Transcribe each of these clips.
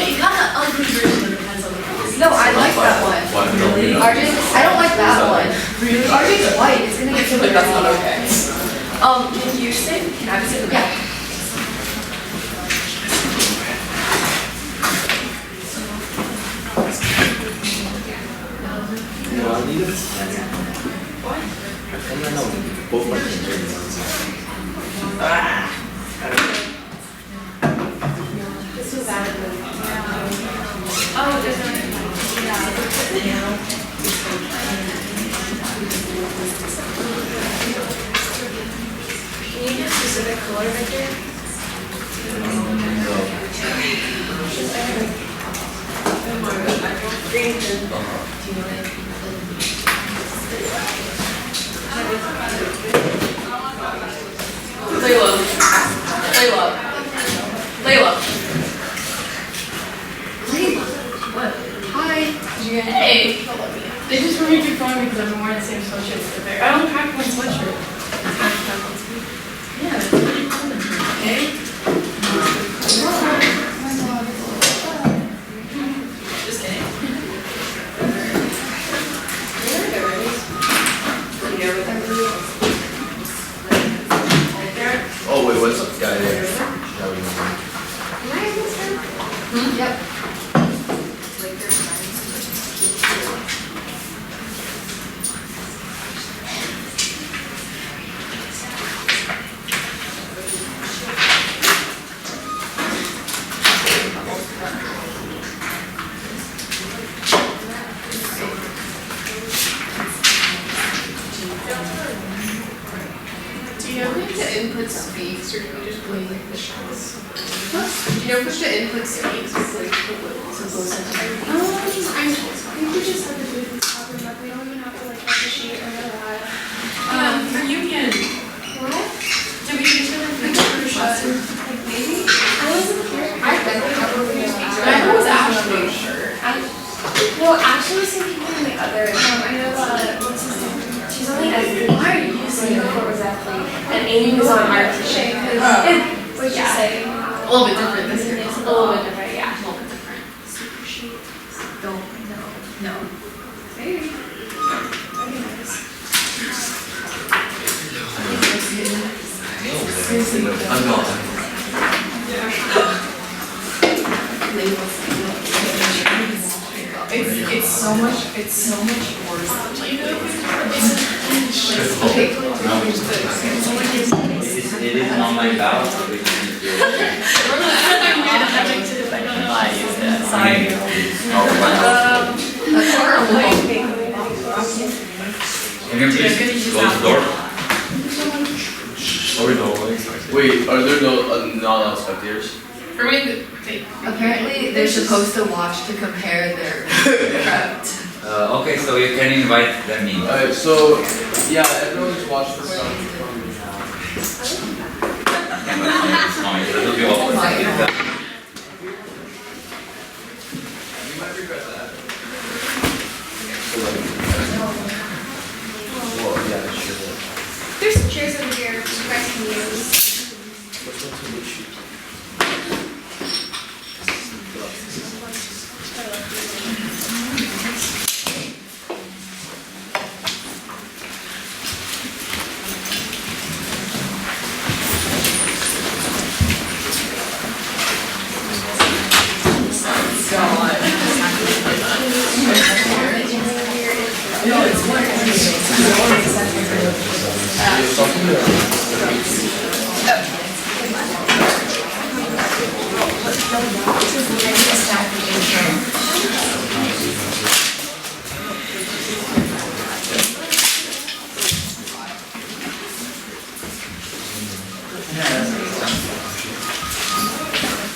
you got an ugly version of the pencil. No, I like that one. Really? RJ, I don't like that one. Really? RJ's white. It's gonna get so But that's not okay. Can you sit? Can I sit? Yeah. This was out of the. Oh, there's no. Can you get a specific color right there? Greenhill. Do you know it? Layla. Layla. Layla. Layla. What? Hi. Hey. They just were making fun of me because I've been wearing the same sweatshirt as the I only packed one sweatshirt. Yeah. Hey. Just kidding. Oh wait, what's up, guy there? Yep. Do you know which the input speaks, or do we just play like the shots? Do you know which the input speaks, or like the words and goes into everything? I think we just have to do this problem, but we don't even have to like have the sheet or that. For Union. What? Do we usually like the shots? Like maybe? I wasn't here. I've been probably. I was actually sure. Well, Ashley was thinking in the other. I know what's his name? She's only at. Why are you using it for exactly? And Amy was on art teaching. What'd you say? A little bit different this year. A little bit different, yeah. A little bit different. Super sheet. Don't. No. Maybe. That'd be nice. I'm not. It's so much worse. Do you know? Okay. It is on my ballot, so we can do it. I don't know why I used it. Sorry. Oh, wow. That's horrible. Can you please close the door? Wait, are there no not a lot of spectators? For me, Apparently, they're supposed to watch to compare their craft. Okay, so you can invite them in. Alright, so yeah, everyone just watch this stuff. It's fine, it'll be all. You might regret that. Well, yeah, sure. There's some chairs over here you guys can use.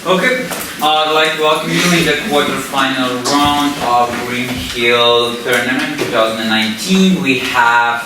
Okay, I'd like to welcome you in the quarterfinal round of Greenhill Tournament 2019. We have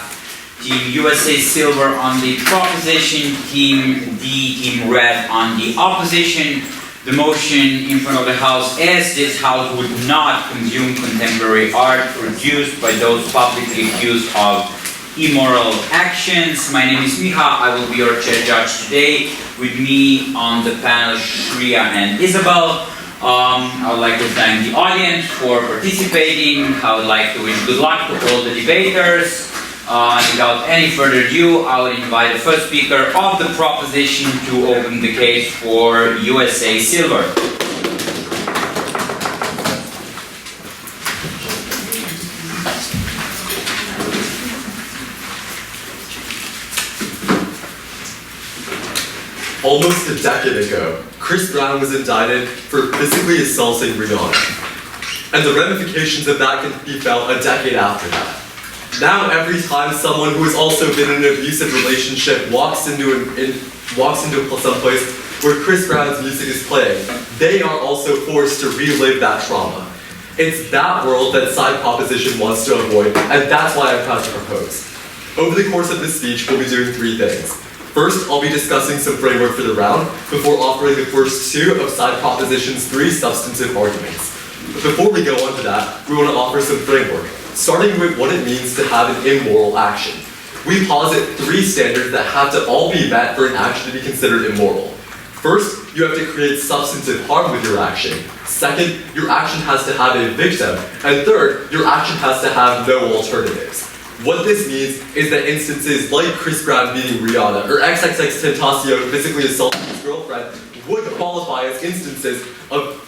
Team USA Silver on the proposition, Team D, Team Red on the opposition. The motion in front of the House is this House would not consume contemporary art produced by those publicly accused of immoral actions. My name is Miha, I will be your chair judge today. With me on the panel, Shreya and Isabel. I would like to thank the audience for participating. I would like to wish good luck to all the debaters. Without any further ado, I would invite the first speaker of the proposition to open the case for USA Silver. Almost a decade ago, Chris Brown was indicted for physically assaulting Rihanna. And the ramifications of that can be felt a decade after that. Now every time someone who has also been in an abusive relationship walks into some place where Chris Brown's music is playing, they are also forced to relive that trauma. It's that world that side proposition wants to avoid, and that's why I'm proud to propose. Over the course of this speech, we'll be doing three things. First, I'll be discussing some framework for the round before offering the first two of side proposition's three substantive arguments. But before we go on to that, we want to offer some framework, starting with what it means to have an immoral action. We posit three standards that have to all be met for an action to be considered immoral. First, you have to create substantive harm with your action. Second, your action has to have a victim. And third, your action has to have no alternatives. What this means is that instances like Chris Brown beating Rihanna or XXXTentacion physically assaulting his girlfriend would qualify as instances of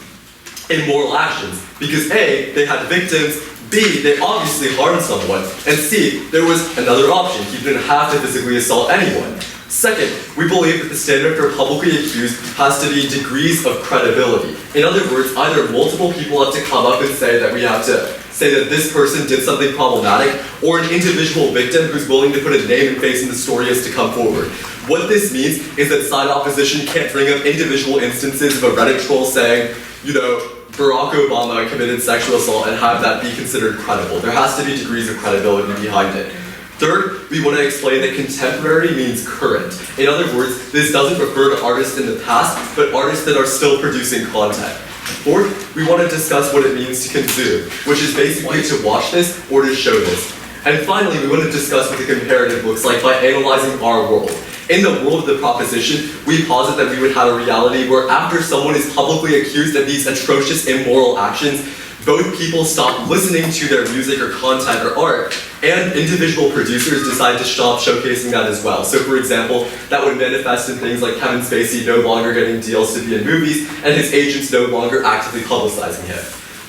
immoral actions because A, they had victims, B, they obviously harmed someone, and C, there was another option. He didn't have to physically assault anyone. Second, we believe that the standard for publicly accused has to be degrees of credibility. In other words, either multiple people have to come up and say that we have to say that this person did something problematic, or an individual victim who's willing to put a name and face in the story has to come forward. What this means is that side opposition can't bring up individual instances of a Reddit troll saying, you know, Barack Obama committed sexual assault and have that be considered credible. There has to be degrees of credibility behind it. Third, we want to explain that contemporary means current. In other words, this doesn't refer to artists in the past, but artists that are still producing content. Fourth, we want to discuss what it means to consume, which is basically to watch this or to show this. And finally, we want to discuss what the comparative looks like by analyzing our world. In the world of the proposition, we posit that we would have a reality where after someone is publicly accused of these atrocious immoral actions, both people stop listening to their music or content or art, and individual producers decide to stop showcasing that as well. So for example, that would manifest in things like Kevin Spacey no longer getting deals to be in movies, and his agents no longer actively publicizing him.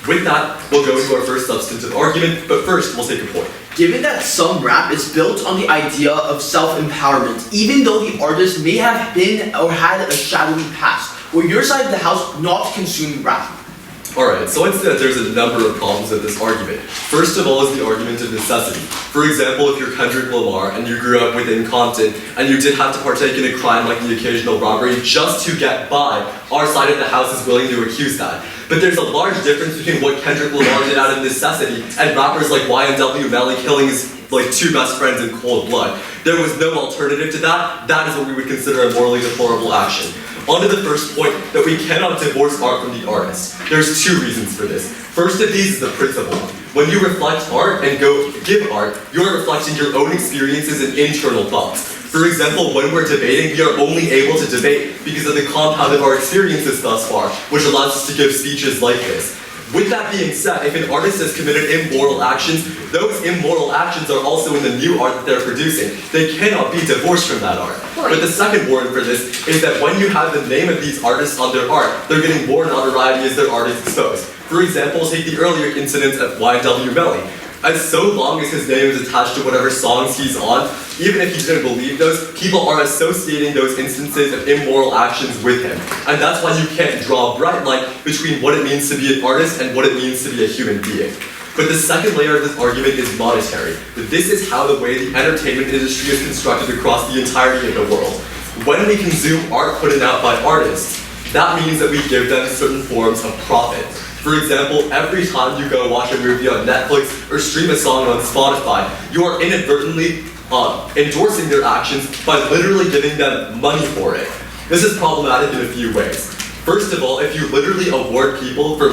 With that, we'll go into our first substantive argument, but first, we'll take a point. Given that some rap is built on the idea of self-empowerment, even though the artist may have been or had a shadowy past, will your side of the house not consume rap? Alright, so I'd say that there's a number of problems with this argument. First of all is the argument of necessity. For example, if you're Kendrick Lamar and you grew up within Compton and you did have to partake in a crime like the occasional robbery just to get by, our side of the house is willing to accuse that. But there's a large difference between what Kendrick Lamar did out of necessity and rappers like YNW Melly killing his two best friends in cold blood. There was no alternative to that. That is what we would consider a morally deplorable action. On to the first point, that we cannot divorce art from the artist. There's two reasons for this. First of these is the principle. When you reflect art and go give art, you're reflecting your own experiences and internal thoughts. For example, when we're debating, we are only able to debate because of the compound of our experiences thus far, which allows us to give speeches like this. With that being said, if an artist has committed immoral actions, those immoral actions are also in the new art that they're producing. They cannot be divorced from that art. But the second warning for this is that when you have the name of these artists on their art, they're getting more notoriety as their art is exposed. For example, take the earlier incident of YNW Melly. As so long as his name is attached to whatever songs he's on, even if he didn't believe those, people are associating those instances of immoral actions with him. And that's why you can't draw a bright line between what it means to be an artist and what it means to be a human being. But the second layer of this argument is monetary. This is how the way the entertainment industry is constructed across the entirety of the world. When we consume art put out by artists, that means that we give them certain forms of profit. For example, every time you go watch a movie on Netflix or stream a song on Spotify, you are inadvertently endorsing their actions by literally giving them money for it. This is problematic in a few ways. First of all, if you literally award people for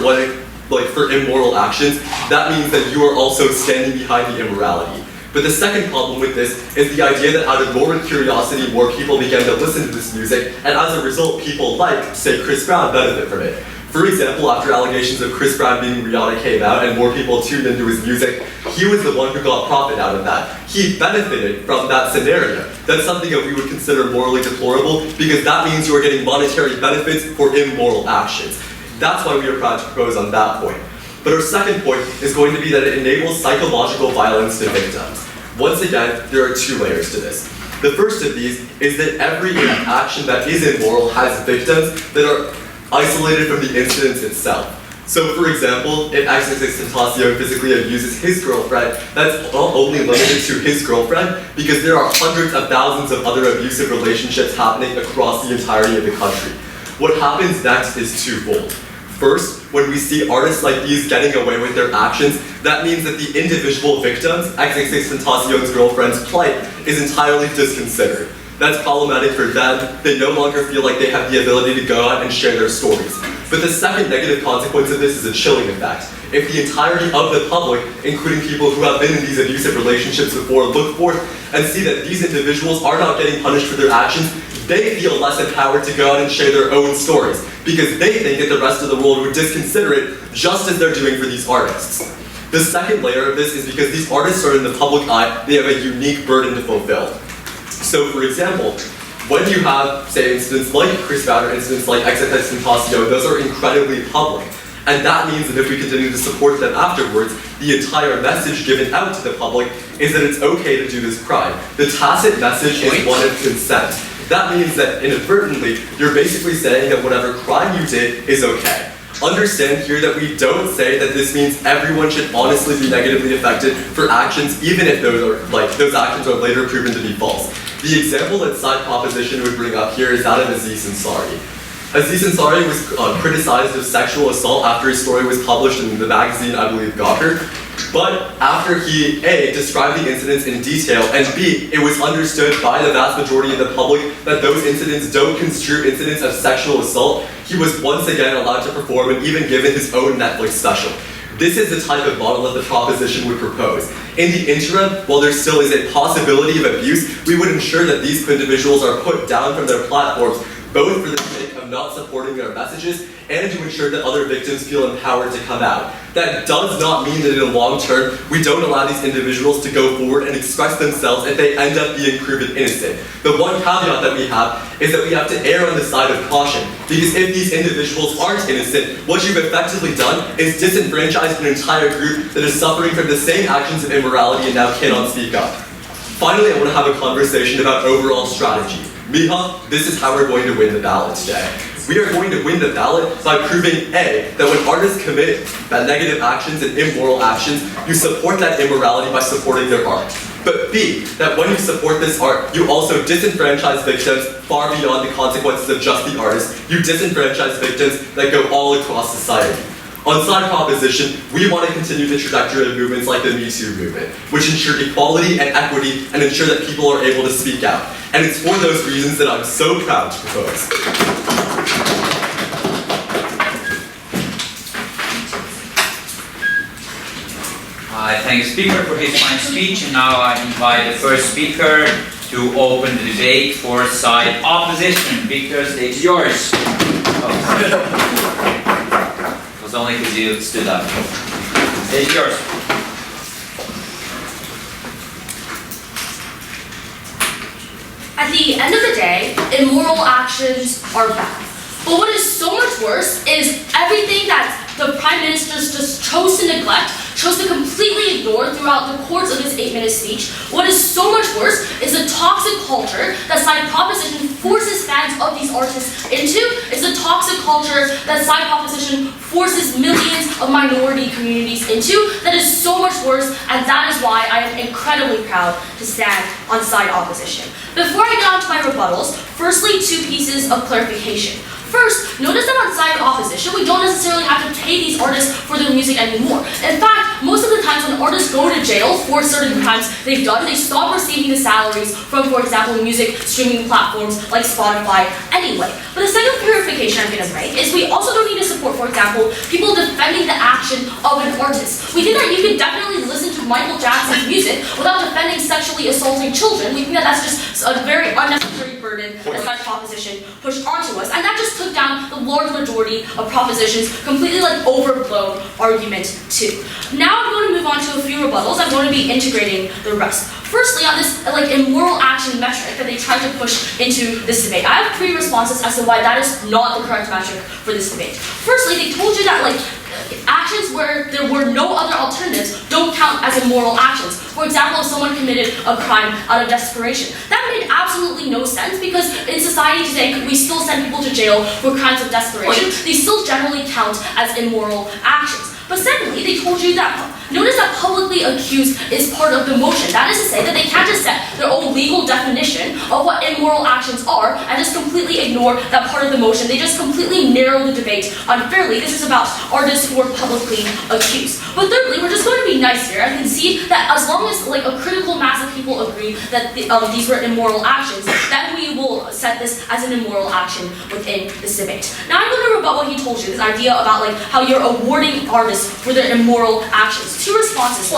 for immoral actions, that means that you are also standing behind the immorality. But the second problem with this is the idea that out of morbid curiosity, more people began to listen to this music, and as a result, people like, say, Chris Brown benefit from it. For example, after allegations of Chris Brown being Rihanna came out and more people tuned into his music, he was the one who got profit out of that. He benefited from that scenario. That's something that we would consider morally deplorable because that means you are getting monetary benefits for immoral actions. That's why we are proud to propose on that point. But our second point is going to be that it enables psychological violence to victims. Once again, there are two layers to this. The first of these is that every action that is immoral has victims that are isolated from the incident itself. So for example, if XXXTentacion physically abuses his girlfriend, that's not only limited to his girlfriend, because there are hundreds of thousands of other abusive relationships happening across the entirety of the country. What happens next is twofold. First, when we see artists like these getting away with their actions, that means that the individual victims, XXXTentacion's girlfriend's plight, is entirely disconsidered. That's problematic for them. They no longer feel like they have the ability to go out and share their stories. But the second negative consequence of this is a chilling effect. If the entirety of the public, including people who have been in these abusive relationships before, look forth and see that these individuals are not getting punished for their actions, they feel less empowered to go out and share their own stories, because they think that the rest of the world would disconsider it just as they're doing for these artists. The second layer of this is because these artists are in the public eye, they have a unique burden to fulfill. So for example, when you have, say, incidents like Chris Brown or incidents like XXXTentacion, those are incredibly public. And that means that if we continue to support them afterwards, the entire message given out to the public is that it's okay to do this crime. The tacit message is one of consent. That means that inadvertently, you're basically saying that whatever crime you did is okay. Understand here that we don't say that this means everyone should honestly be negatively affected for actions, even if those actions are later proven to be false. The example that side proposition would bring up here is that of Aziz Ansari. Aziz Ansari was criticized of sexual assault after his story was published in the magazine, I believe, Gawker. But after he, A, described the incidents in detail, and B, it was understood by the vast majority of the public that those incidents don't construe incidents of sexual assault, he was once again allowed to perform and even given his own Netflix special. This is the type of model that the proposition would propose. In the interim, while there still is a possibility of abuse, we would ensure that these individuals are put down from their platforms, both for the sake of not supporting their messages and to ensure that other victims feel empowered to come out. That does not mean that in the long term, we don't allow these individuals to go forward and express themselves if they end up being proven innocent. The one caveat that we have is that we have to err on the side of caution, because if these individuals aren't innocent, what you've effectively done is disenfranchised an entire group that is suffering from the same actions of immorality and now cannot speak up. Finally, I want to have a conversation about overall strategy. Miha, this is how we're going to win the ballot today. We are going to win the ballot by proving A, that when artists commit negative actions and immoral actions, you support that immorality by supporting their art. But B, that when you support this art, you also disenfranchise victims far beyond the consequences of just the artist. You disenfranchise victims that go all across society. On side proposition, we want to continue the trajectory of movements like the Me Too movement, which ensure equality and equity and ensure that people are able to speak out. And it's for those reasons that I'm so proud to propose. I thank the speaker for his fine speech, and now I invite the first speaker to open the debate for side opposition. Victor, stage is yours. It was only because you stood up. Stage is yours. At the end of the day, immoral actions are bad. But what is so much worse is everything that the Prime Minister just chose to neglect, chose to completely ignore throughout the course of his 8-minute speech. What is so much worse is the toxic culture that side proposition forces fans of these artists into. It's the toxic culture that side proposition forces millions of minority communities into. That is so much worse, and that is why I am incredibly proud to stand on side opposition. Before I get on to my rebuttals, firstly, 2 pieces of clarification. First, notice that on side opposition, we don't necessarily have to pay these artists for their music anymore. In fact, most of the times when artists go to jail for certain crimes they've done, they stop receiving the salaries from, for example, music streaming platforms like Spotify anyway. But the second clarification I'm going to make is we also don't need to support, for example, people defending the action of an artist. We think that you can definitely listen to Michael Jackson's music without defending sexually assaulting children. We think that that's just a very unnecessary burden that side proposition pushed onto us, and that just took down down the large majority of propositions, completely like overblown argument 2. Now I'm going to move on to a few rebuttals. I'm going to be integrating the rest. Firstly, on this like immoral action metric that they tried to push into this debate, I have 3 responses as to why that is not the correct metric for this debate. Firstly, they told you that like actions where there were no other alternatives don't count as immoral actions. For example, if someone committed a crime out of desperation. That made absolutely no sense because in society today, we still send people to jail for crimes of desperation. They still generally count as immoral actions. But secondly, they told you that, notice that publicly accused is part of the motion. That is to say that they can't just set their own legal definition of what immoral actions are and just completely ignore that part of the motion. They just completely narrow the debate unfairly. This is about artists who are publicly accused. But thirdly, we're just going to be nice here and concede that as long as like a critical mass of people agree that these were immoral actions, then we will set this as an immoral action within this debate. Now I'm going to rebut what he told you, this idea about like how you're awarding artists for their immoral actions. 2 responses.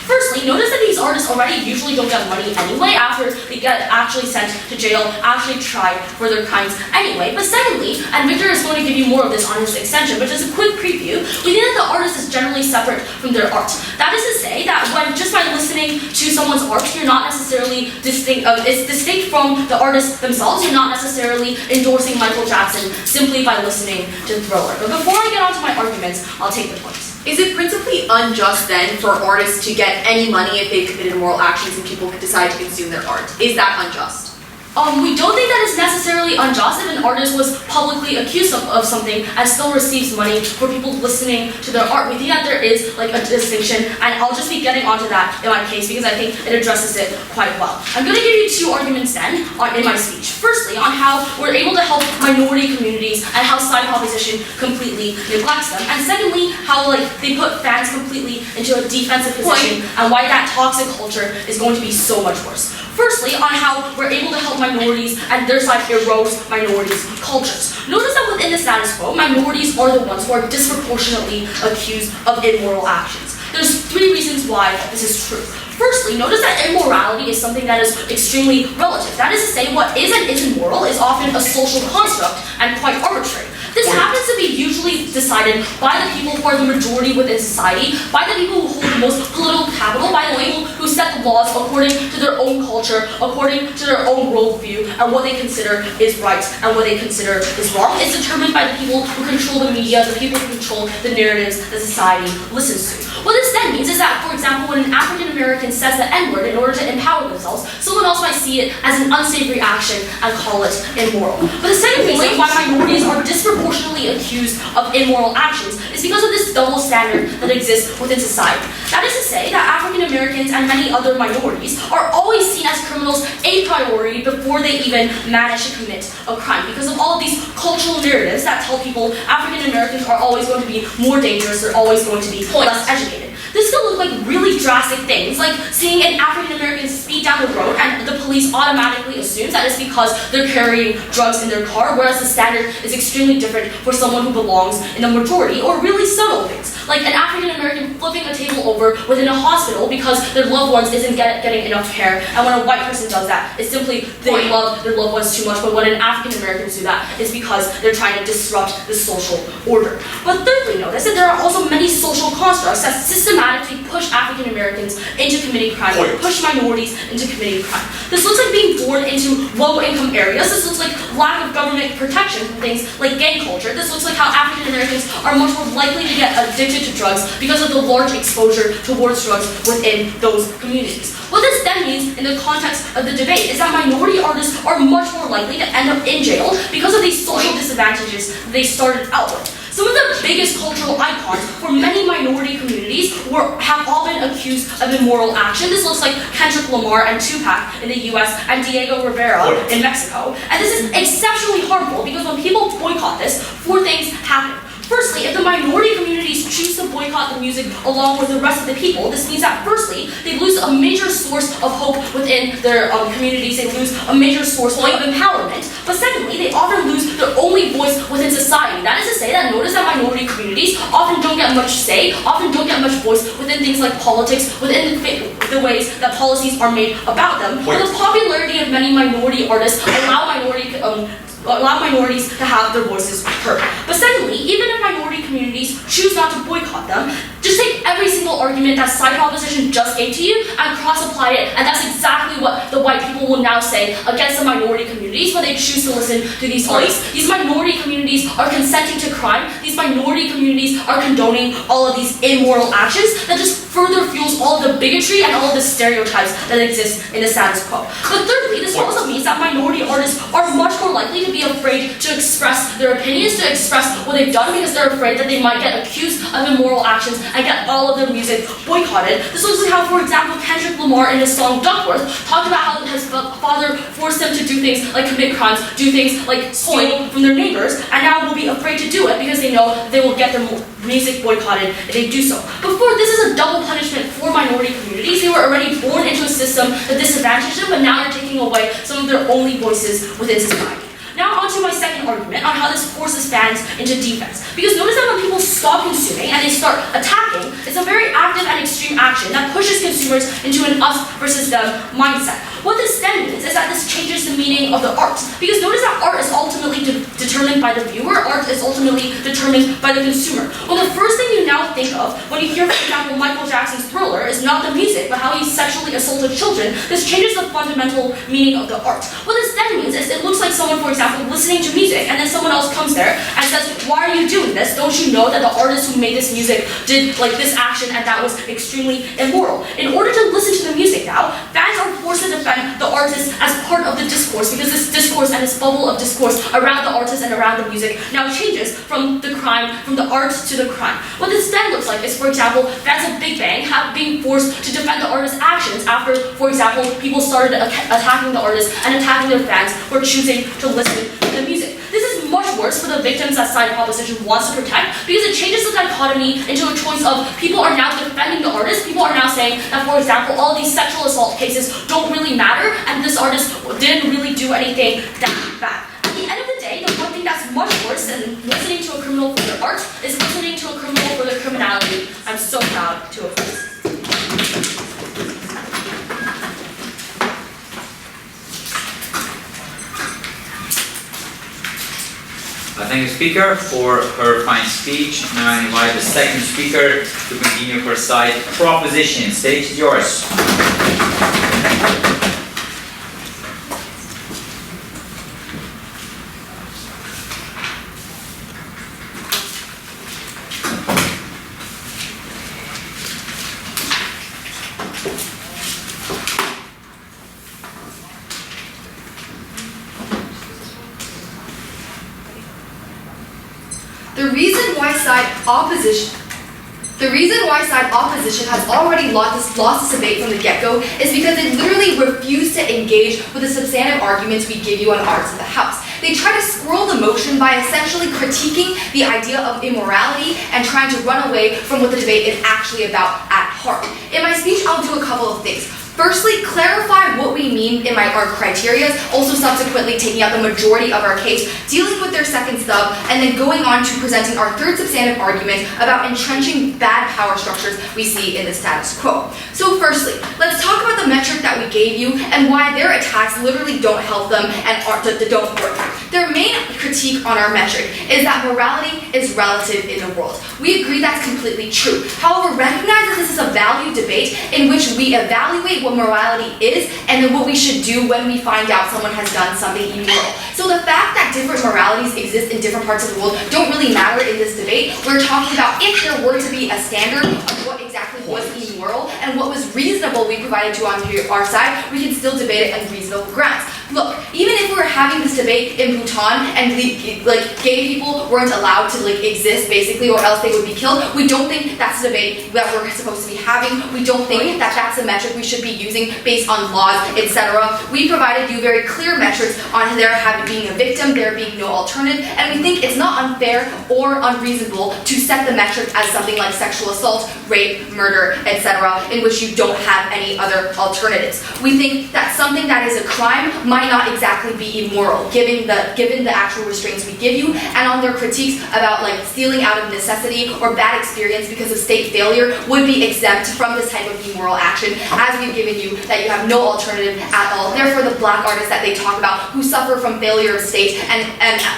Firstly, notice that these artists already usually don't get money anyway after they get actually sent to jail, actually tried for their crimes anyway. But secondly, and Victor is going to give you more of this on his extension, but just a quick preview, we think that the artist is generally separate from their art. That is to say that when just by listening to someone's art, you're not necessarily distinct, it's distinct from the artist themselves. You're not necessarily endorsing Michael Jackson simply by listening to Thriller. But before I get on to my arguments, I'll take the points. Is it principally unjust then for artists to get any money if they've committed immoral actions and people decide to consume their art? Is that unjust? We don't think that it's necessarily unjust if an artist was publicly accused of something and still receives money for people listening to their art. We think that there is like a distinction, and I'll just be getting onto that in my case because I think it addresses it quite well. I'm going to give you 2 arguments then in my speech. Firstly, on how we're able to help minority communities and how side proposition completely neglects them. And secondly, how like they put fans completely into a defensive position and why that toxic culture is going to be so much worse. Firstly, on how we're able to help minorities and their side erodes minorities' cultures. Notice that within the status quo, minorities are the ones who are disproportionately accused of immoral actions. There's 3 reasons why this is true. Firstly, notice that immorality is something that is extremely relative. That is to say, what is and isn't moral is often a social construct and quite arbitrary. This happens to be usually decided by the people who are the majority within society, by the people who hold the most political capital, by the people who set the laws according to their own culture, according to their own worldview, and what they consider is right and what they consider is wrong. It's determined by the people who control the media, the people who control the narratives that society listens to. What this then means is that, for example, when an African American says the N-word in order to empower themselves, someone else might see it as an unsavory action and call it immoral. But the second reason why minorities are disproportionately accused of immoral actions is because of this double standard that exists within society. That is to say that African Americans and many other minorities are always seen as criminals a priori before they even manage to commit a crime because of all of these cultural narratives that tell people African Americans are always going to be more dangerous, they're always going to be less educated. This could look like really drastic things, like seeing an African American speed down the road and the police automatically assumes that it's because they're carrying drugs in their car, whereas the standard is extremely different for someone who belongs in the majority, or really subtle things, like an African American flipping a table over within a hospital because their loved ones isn't getting enough care, and when a white person does that, it's simply they love their loved ones too much, but when an African American do that, it's because they're trying to disrupt the social order. But thirdly, notice that there are also many social constructs that systematically push African Americans into committing crime, push minorities into committing crime. This looks like being born into low-income areas. This looks like lack of government protection from things like gang culture. This looks like how African Americans are much more likely to get addicted to drugs because of the large exposure towards drugs within those communities. What this then means in the context of the debate is that minority artists are much more likely to end up in jail because of these social disadvantages they started out with. Some of the biggest cultural icons for many minority communities have all been accused of immoral action. This looks like Kendrick Lamar and Tupac in the US and Diego Rivera in Mexico. And this is exceptionally harmful because when people boycott this, 4 things happen. Firstly, if the minority communities choose to boycott the music along with the rest of the people, this means that firstly, they lose a major source of hope within their communities, they lose a major source of empowerment, but secondly, they often lose their only voice within society. That is to say that notice that minority communities often don't get much say, often don't get much voice within things like politics, within the ways that policies are made about them. But the popularity of many minority artists allow minority allow minorities to have their voices heard. But secondly, even if minority communities choose not to boycott them, just take every single argument that side proposition just gave to you and cross-apply it, and that's exactly what the white people will now say against the minority communities when they choose to listen to these artists. These minority communities are consenting to crime. These minority communities are condoning all of these immoral actions that just further fuels all of the bigotry and all of the stereotypes that exist in the status quo. But thirdly, this also means that minority artists are much more likely to be afraid to express their opinions, to express what they've done, because they're afraid that they might get accused of immoral actions and get all of their music boycotted. This looks like how, for example, Kendrick Lamar in his song Duckworth talked about how his father forced them to do things like commit crimes, do things like steal from their neighbors, and now will be afraid to do it because they know they will get their music boycotted if they do so. Before, this is a double punishment for minority communities. They were already born into a system that disadvantaged them, but now you're taking away some of their only voices within society. Now on to my second argument on how this forces fans into defense. Because notice that when people stop consuming and they start attacking, it's a very active and extreme action that pushes consumers into an us versus them mindset. What this then means is that this changes the meaning of the art. Because notice that art is ultimately determined by the viewer, art is ultimately determined by the consumer. Well, the first thing you now think of when you hear, for example, Michael Jackson's Thriller is not the music, but how he sexually assaulted children. This changes the fundamental meaning of the art. What this then means is it looks like someone, for example, listening to music, and then someone else comes there and says, why are you doing this? Don't you know that the artist who made this music did like this action and that was extremely immoral? In order to listen to the music now, fans are forced to defend the artist as part of the discourse, because this discourse and this bubble of discourse around the artist and around the music now changes from the crime, from the art to the crime. What this then looks like is, for example, fans of Big Bang have been forced to defend the artist's actions after, for example, people started attacking the artist and attacking their fans for choosing to listen to the music. This is much worse for the victims that side proposition wants to protect, because it changes the dichotomy into a choice of people are now defending the artist, people are now saying that, for example, all these sexual assault cases don't really matter, and this artist didn't really do anything that bad. At the end of the day, the one thing that's much worse than listening to a criminal for their art is listening to a criminal for their criminality. I'm so proud to oppose. I thank the speaker for her fine speech. Now I invite the second speaker to continue her side proposition. Stage is yours. The reason why side opposition has already lost this debate from the get-go is because they literally refuse to engage with the substantive arguments we give you on Arts of the House. They try to squirrel the motion by essentially critiquing the idea of immorality and trying to run away from what the debate is actually about at heart. In my speech, I'll do a couple of things. Firstly, clarify what we mean in our criteria, also subsequently taking out the majority of our case, dealing with their second stub, and then going on to presenting our third substantive argument about entrenching bad power structures we see in the status quo. So firstly, let's talk about the metric that we gave you and why their attacks literally don't help them and don't work. Their main critique on our metric is that morality is relative in the world. We agree that's completely true. However, recognize that this is a value debate in which we evaluate what morality is and then what we should do when we find out someone has done something immoral. So the fact that different moralities exist in different parts of the world don't really matter in this debate. We're talking about if there were to be a standard of what exactly was immoral and what was reasonable we provided to on our side, we can still debate it on reasonable grounds. Look, even if we were having this debate in Bhutan and gay people weren't allowed to exist basically, or else they would be killed, we don't think that's a debate that we're supposed to be having. We don't think that that's a metric we should be using based on laws, etc. We provided you very clear metrics on there being a victim, there being no alternative, and we think it's not unfair or unreasonable to set the metric as something like sexual assault, rape, murder, etc., in which you don't have any other alternatives. We think that something that is a crime might might not exactly be immoral, given the actual restraints we give you, and on their critiques about like stealing out of necessity or bad experience because of state failure would be exempt from this type of immoral action, as we've given you that you have no alternative at all. Therefore, the black artists that they talk about who suffer from failure of state and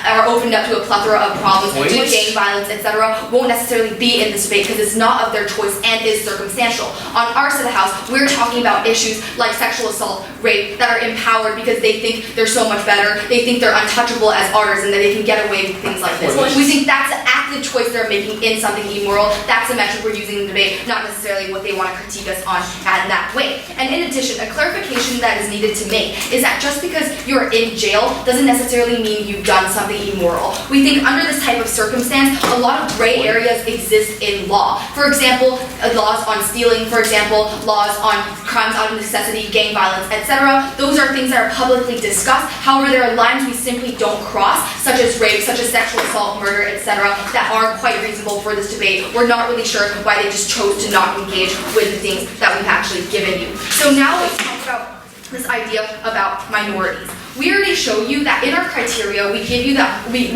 are opened up to a plethora of problems due to gang violence, etc., won't necessarily be in this debate because it's not of their choice and is circumstantial. On our side of the house, we're talking about issues like sexual assault, rape, that are empowered because they think they're so much better, they think they're untouchable as artists and that they can get away with things like this. We think that's an active choice they're making in something immoral. That's the metric we're using in the debate, not necessarily what they want to critique us on in that way. And in addition, a clarification that is needed to make is that just because you're in jail doesn't necessarily mean you've done something immoral. We think under this type of circumstance, a lot of gray areas exist in law. For example, laws on stealing, for example, laws on crimes out of necessity, gang violence, etc. Those are things that are publicly discussed. However, there are lines we simply don't cross, such as rape, such as sexual assault, murder, etc., that are quite reasonable for this debate. We're not really sure why they just chose to not engage with the things that we've actually given you. So now let's talk about this idea about minorities. We already show you that in our criteria, we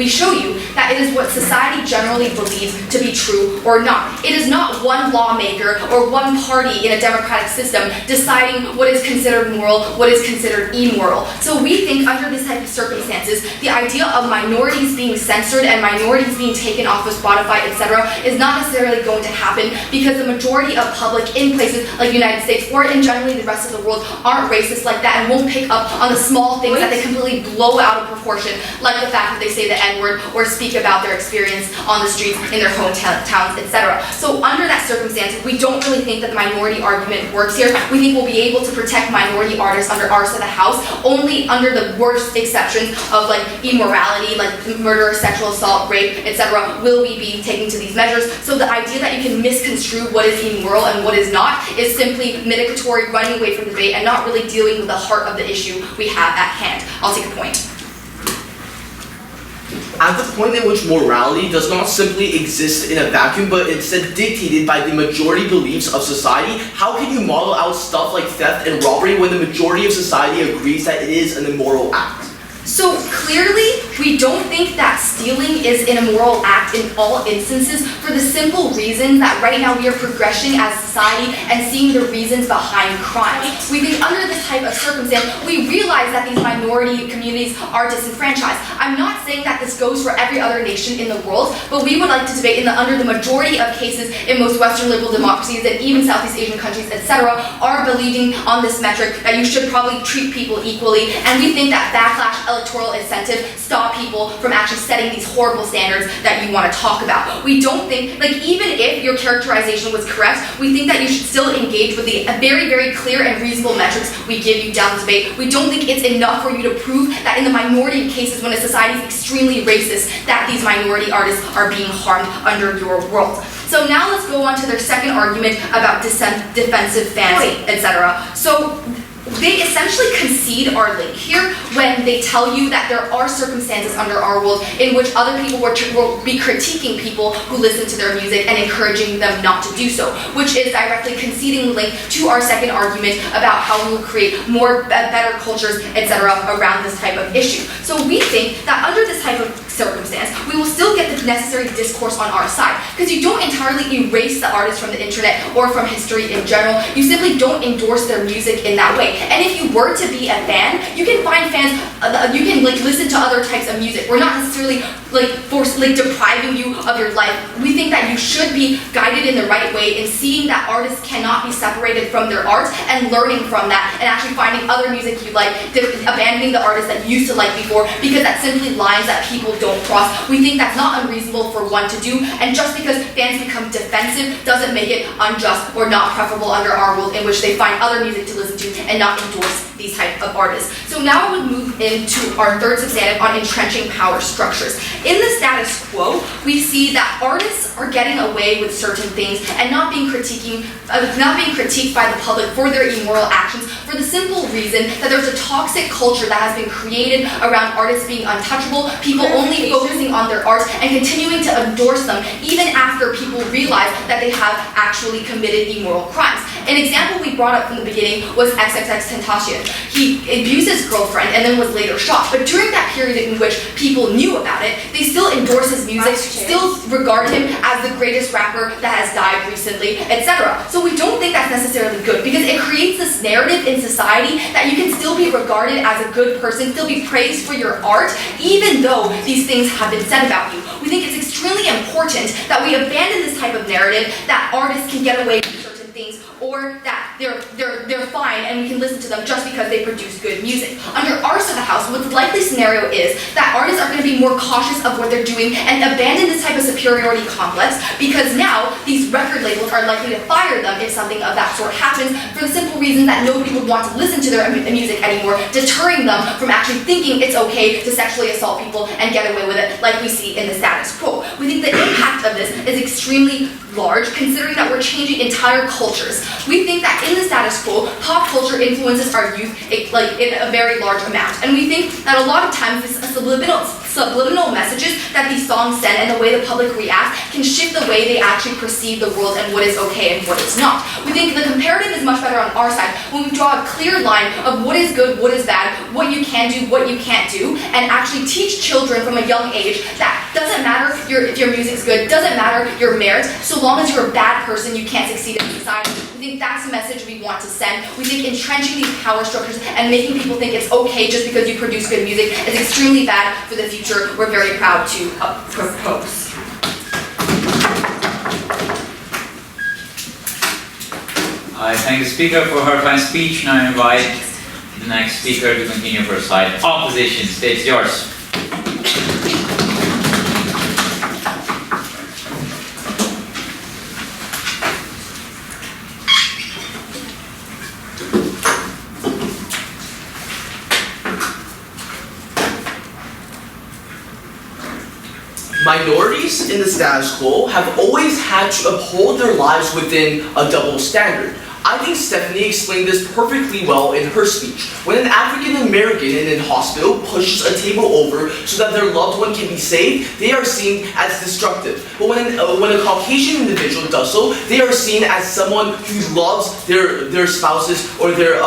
show you that it is what society generally believes to be true or not. It is not one lawmaker or one party in a democratic system deciding what is considered moral, what is considered immoral. So we think under this type of circumstances, the idea of minorities being censored and minorities being taken off of Spotify, etc., is not necessarily going to happen because the majority of public in places like the United States or in generally the rest of the world aren't racist like that and won't pick up on the small things that they completely blow out of proportion, like the fact that they say the N-word or speak about their experience on the streets in their hometowns, etc. So under that circumstance, we don't really think that the minority argument works here. We think we'll be able to protect minority artists under our side of the house only under the worst exceptions of like immorality, like murder, sexual assault, rape, etc. will we be taking to these measures. So the idea that you can misconstrue what is immoral and what is not is simply mitigatory, running away from the debate and not really dealing with the heart of the issue we have at hand. I'll take a point. At the point in which morality does not simply exist in a vacuum, but instead dictated by the majority beliefs of society, how can you model out stuff like theft and robbery when the majority of society agrees that it is an immoral act? So clearly, we don't think that stealing is an immoral act in all instances for the simple reason that right now we are progressing as a society and seeing the reasons behind crime. We think under this type of circumstance, we realize that these minority communities are disenfranchised. I'm not saying that this goes for every other nation in the world, but we would like to debate under the majority of cases in most Western liberal democracies and even Southeast Asian countries, etc., are believing on this metric that you should probably treat people equally, and we think that backlash electoral incentive stop people from actually setting these horrible standards that you want to talk about. We don't think, like even if your characterization was correct, we think that you should still engage with the very, very clear and reasonable metrics we give you down the debate. We don't think it's enough for you to prove that in the minority of cases when a society is extremely racist, that these minority artists are being harmed under your world. So now let's go on to their second argument about defensive fans, etc. So they essentially concede our link here when they tell you that there are circumstances under our world in which other people will be critiquing people who listen to their music and encouraging them not to do so, which is directly conceding the link to our second argument about how we will create better cultures, etc., around this type of issue. So we think that under this type of circumstance, we will still get the necessary discourse on our side, because you don't entirely erase the artist from the internet or from history in general. You simply don't endorse their music in that way. And if you were to be a fan, you can find fans, you can listen to other types of music. We're not necessarily depriving you of your life. We think that you should be guided in the right way in seeing that artists cannot be separated from their art and learning from that and actually finding other music you like, abandoning the artists that you used to like before, because that's simply lines that people don't cross. We think that's not unreasonable for one to do, and just because fans become defensive doesn't make it unjust or not preferable under our world in which they find other music to listen to and not endorse these type of artists. So now I would move into our third substantive on entrenching power structures. In the status quo, we see that artists are getting away with certain things and not being critiqued by the public for their immoral actions for the simple reason that there's a toxic culture that has been created around artists being untouchable, people only only focusing on their art and continuing to endorse them even after people realize that they have actually committed immoral crimes. An example we brought up from the beginning was XXXTentacion. He abused his girlfriend and then was later shot, but during that period in which people knew about it, they still endorsed his music, still regard him as the greatest rapper that has died recently, etc. So we don't think that's necessarily good because it creates this narrative in society that you can still be regarded as a good person, still be praised for your art, even though these things have been said about you. We think it's extremely important that we abandon this type of narrative that artists can get away with certain things, or that they're fine and we can listen to them just because they produce good music. Under our side of the house, what the likely scenario is that artists are going to be more cautious of what they're doing and abandon this type of superiority complex because now these record labels are likely to fire them if something of that sort happens for the simple reason that nobody would want to listen to their music anymore, deterring them from actually thinking it's okay to sexually assault people and get away with it like we see in the status quo. We think the impact of this is extremely large considering that we're changing entire cultures. We think that in the status quo, pop culture influences our youth in a very large amount. And we think that a lot of times this subliminal messages that these songs send and the way the public reacts can shift the way they actually perceive the world and what is okay and what is not. We think the comparative is much better on our side when we draw a clear line of what is good, what is bad, what you can do, what you can't do, and actually teach children from a young age that doesn't matter if your music's good, doesn't matter your merit, so long as you're a bad person, you can't succeed in society. We think that's the message we want to send. We think entrenching these power structures and making people think it's okay just because you produce good music is extremely bad for the future. We're very proud to propose. I thank the speaker for her fine speech. Now I invite the next speaker to continue for side opposition. Stage yours. Minorities in the status quo have always had to uphold their lives within a double standard. I think Stephanie explained this perfectly well in her speech. When an African American in a hospital pushes a table over so that their loved one can be saved, they are seen as destructive. But when a Caucasian individual does so, they are seen as someone who loves their spouses or their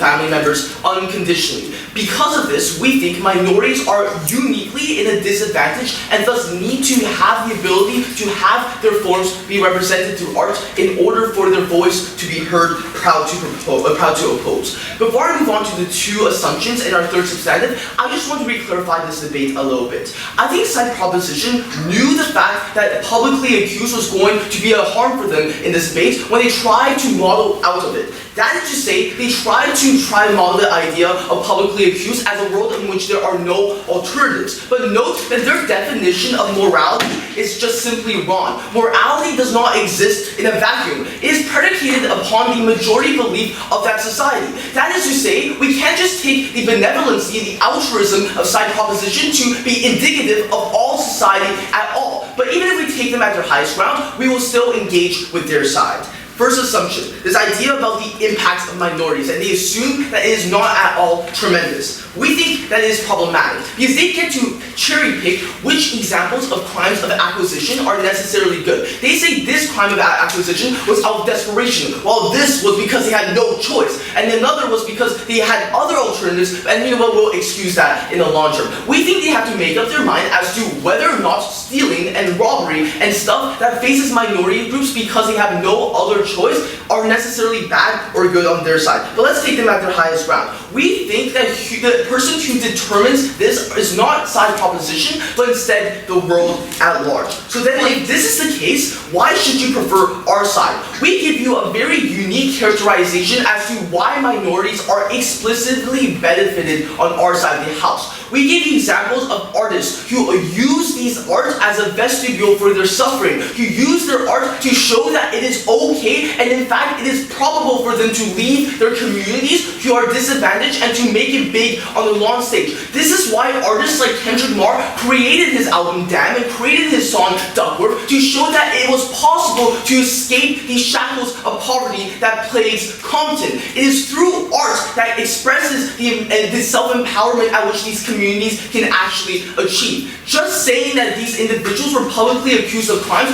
family members unconditionally. Because of this, we think minorities are uniquely in a disadvantage and thus need to have the ability to have their forms be represented through art in order for their voice to be heard, proud to oppose. Before I move on to the two assumptions in our third substantive, I just want to re-clarify this debate a little bit. I think side proposition knew the fact that publicly accused was going to be a harm for them in this debate when they tried to model out of it. That is to say, they tried to model the idea of publicly accused as a world in which there are no alternatives. But note that their definition of morality is just simply wrong. Morality does not exist in a vacuum. It is predicated upon the majority belief of that society. That is to say, we can't just take the benevolency, the altruism of side proposition to be indicative of all society at all. But even if we take them at their highest ground, we will still engage with their side. First assumption, this idea about the impacts of minorities, and they assume that it is not at all tremendous. We think that it is problematic because they get to cherry pick which examples of crimes of acquisition are necessarily good. They say this crime of acquisition was out of desperation, while this was because they had no choice, and another was because they had other alternatives, and you know what, we'll excuse that in the long term. We think they have to make up their mind as to whether or not stealing and robbery and stuff that faces minority groups because they have no other choice are necessarily bad or good on their side. But let's take them at their highest ground. We think that the person who determines this is not side proposition, but instead the world at large. So then if this is the case, why should you prefer our side? We give you a very unique characterization as to why minorities are explicitly benefited on our side of the house. We give you examples of artists who use these arts as a vestibule for their suffering, who use their art to show that it is okay, and in fact it is probable for them to leave their communities who are disadvantaged and to make it big on the long stage. This is why artists like Kendrick Lamar created his album Damn and created his song Duckworth to show that it was possible possible to escape the shackles of poverty that plagues Compton. It is through art that expresses the self-empowerment at which these communities can actually achieve. Just saying that these individuals were publicly accused of crimes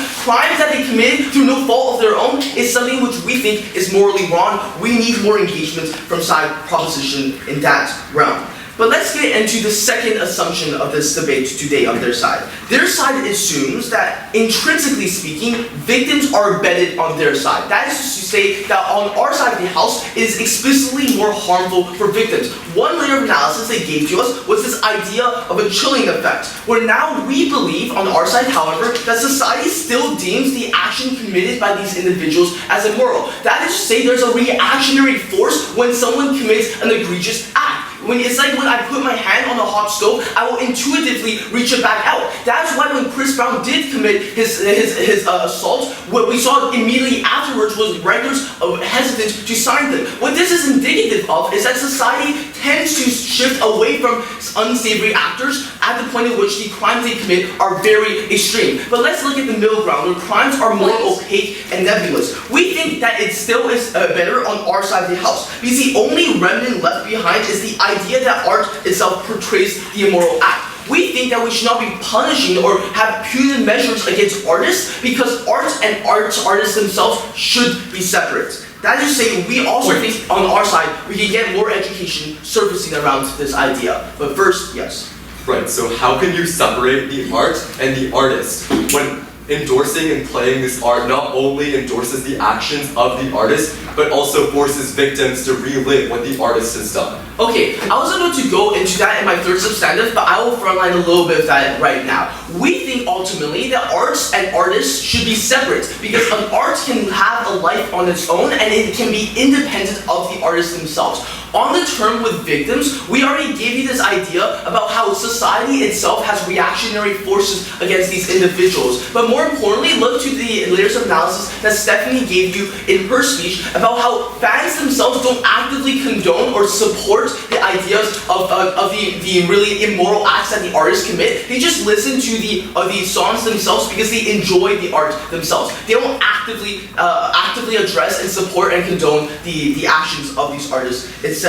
that they committed through no fault of their own, is something which we think is morally wrong. We need more engagement from side proposition in that realm. But let's get into the second assumption of this debate today on their side. Their side assumes that, intrinsically speaking, victims are embedded on their side. That is to say that on our side of the house, it is explicitly more harmful for victims. One layer of analysis they gave to us was this idea of a chilling effect, where now we believe on our side, however, that society still deems the action committed by these individuals as immoral. That is to say there's a reactionary force when someone commits an egregious act. It's like when I put my hand on the hot stove, I will intuitively reach it back out. That's why when Chris Brown did commit his assault, what we saw immediately afterwards was regulars hesitant to sign them. What this is indicative of is that society tends to shift away from unsavory actors at the point at which the crimes they commit are very extreme. But let's look at the middle ground, where crimes are more opaque and nebulous. We think that it still is better on our side of the house, because the only remnant left behind is the idea that art itself portrays the immoral act. We think that we should not be punishing or have punitive measures against artists, because art and artists themselves should be separate. That is to say, we also think on our side we can get more education surfacing around this idea. But first, yes. Right, so how can you separate the art and the artist when endorsing and playing this art not only endorses the actions of the artist, but also forces victims to relive what the artist has done? Okay, I was about to go into that in my third substantive, but I will frontline a little bit of that right now. We think ultimately that arts and artists should be separate, because an art can have a life on its own and it can be independent of the artists themselves. On the term with victims, we already gave you this idea about how society itself has reactionary forces against these individuals. But more importantly, look to the layers of analysis that Stephanie gave you in her speech about how fans themselves don't actively condone or support the ideas of the really immoral acts that the artists commit. They just listen to the songs themselves because they enjoy the art themselves. They don't actively address and support and condone the actions of these artists, etc.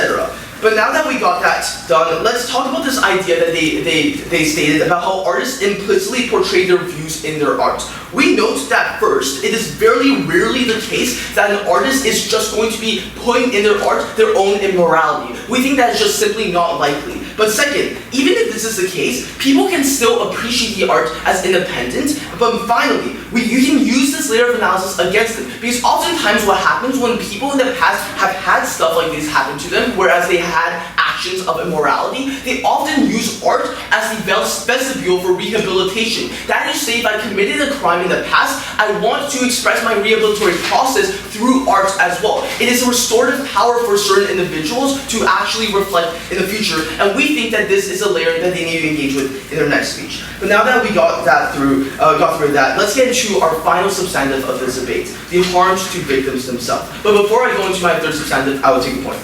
But now that we got that done, let's talk about this idea that they stated about how artists implicitly portray their views in their art. We note that first, it is very rarely the case that an artist is just going to be putting in their art their own immorality. We think that is just simply not likely. But second, even if this is the case, people can still appreciate the art as independent. But finally, you can use this layer of analysis against them. Because oftentimes what happens when people in the past have had stuff like this happen to them, whereas they had actions of immorality, they often use art as the vestibule for rehabilitation. That is to say, if I committed a crime in the past, I want to express my rehabilitory process through art as well. It is a restorative power for certain individuals to actually reflect in the future, and we think that this is a layer that they need to engage with in their next speech. But now that we got through that, let's get into our final substantive of this debate, the harms to victims themselves. But before I go into my third substantive, I will take a point.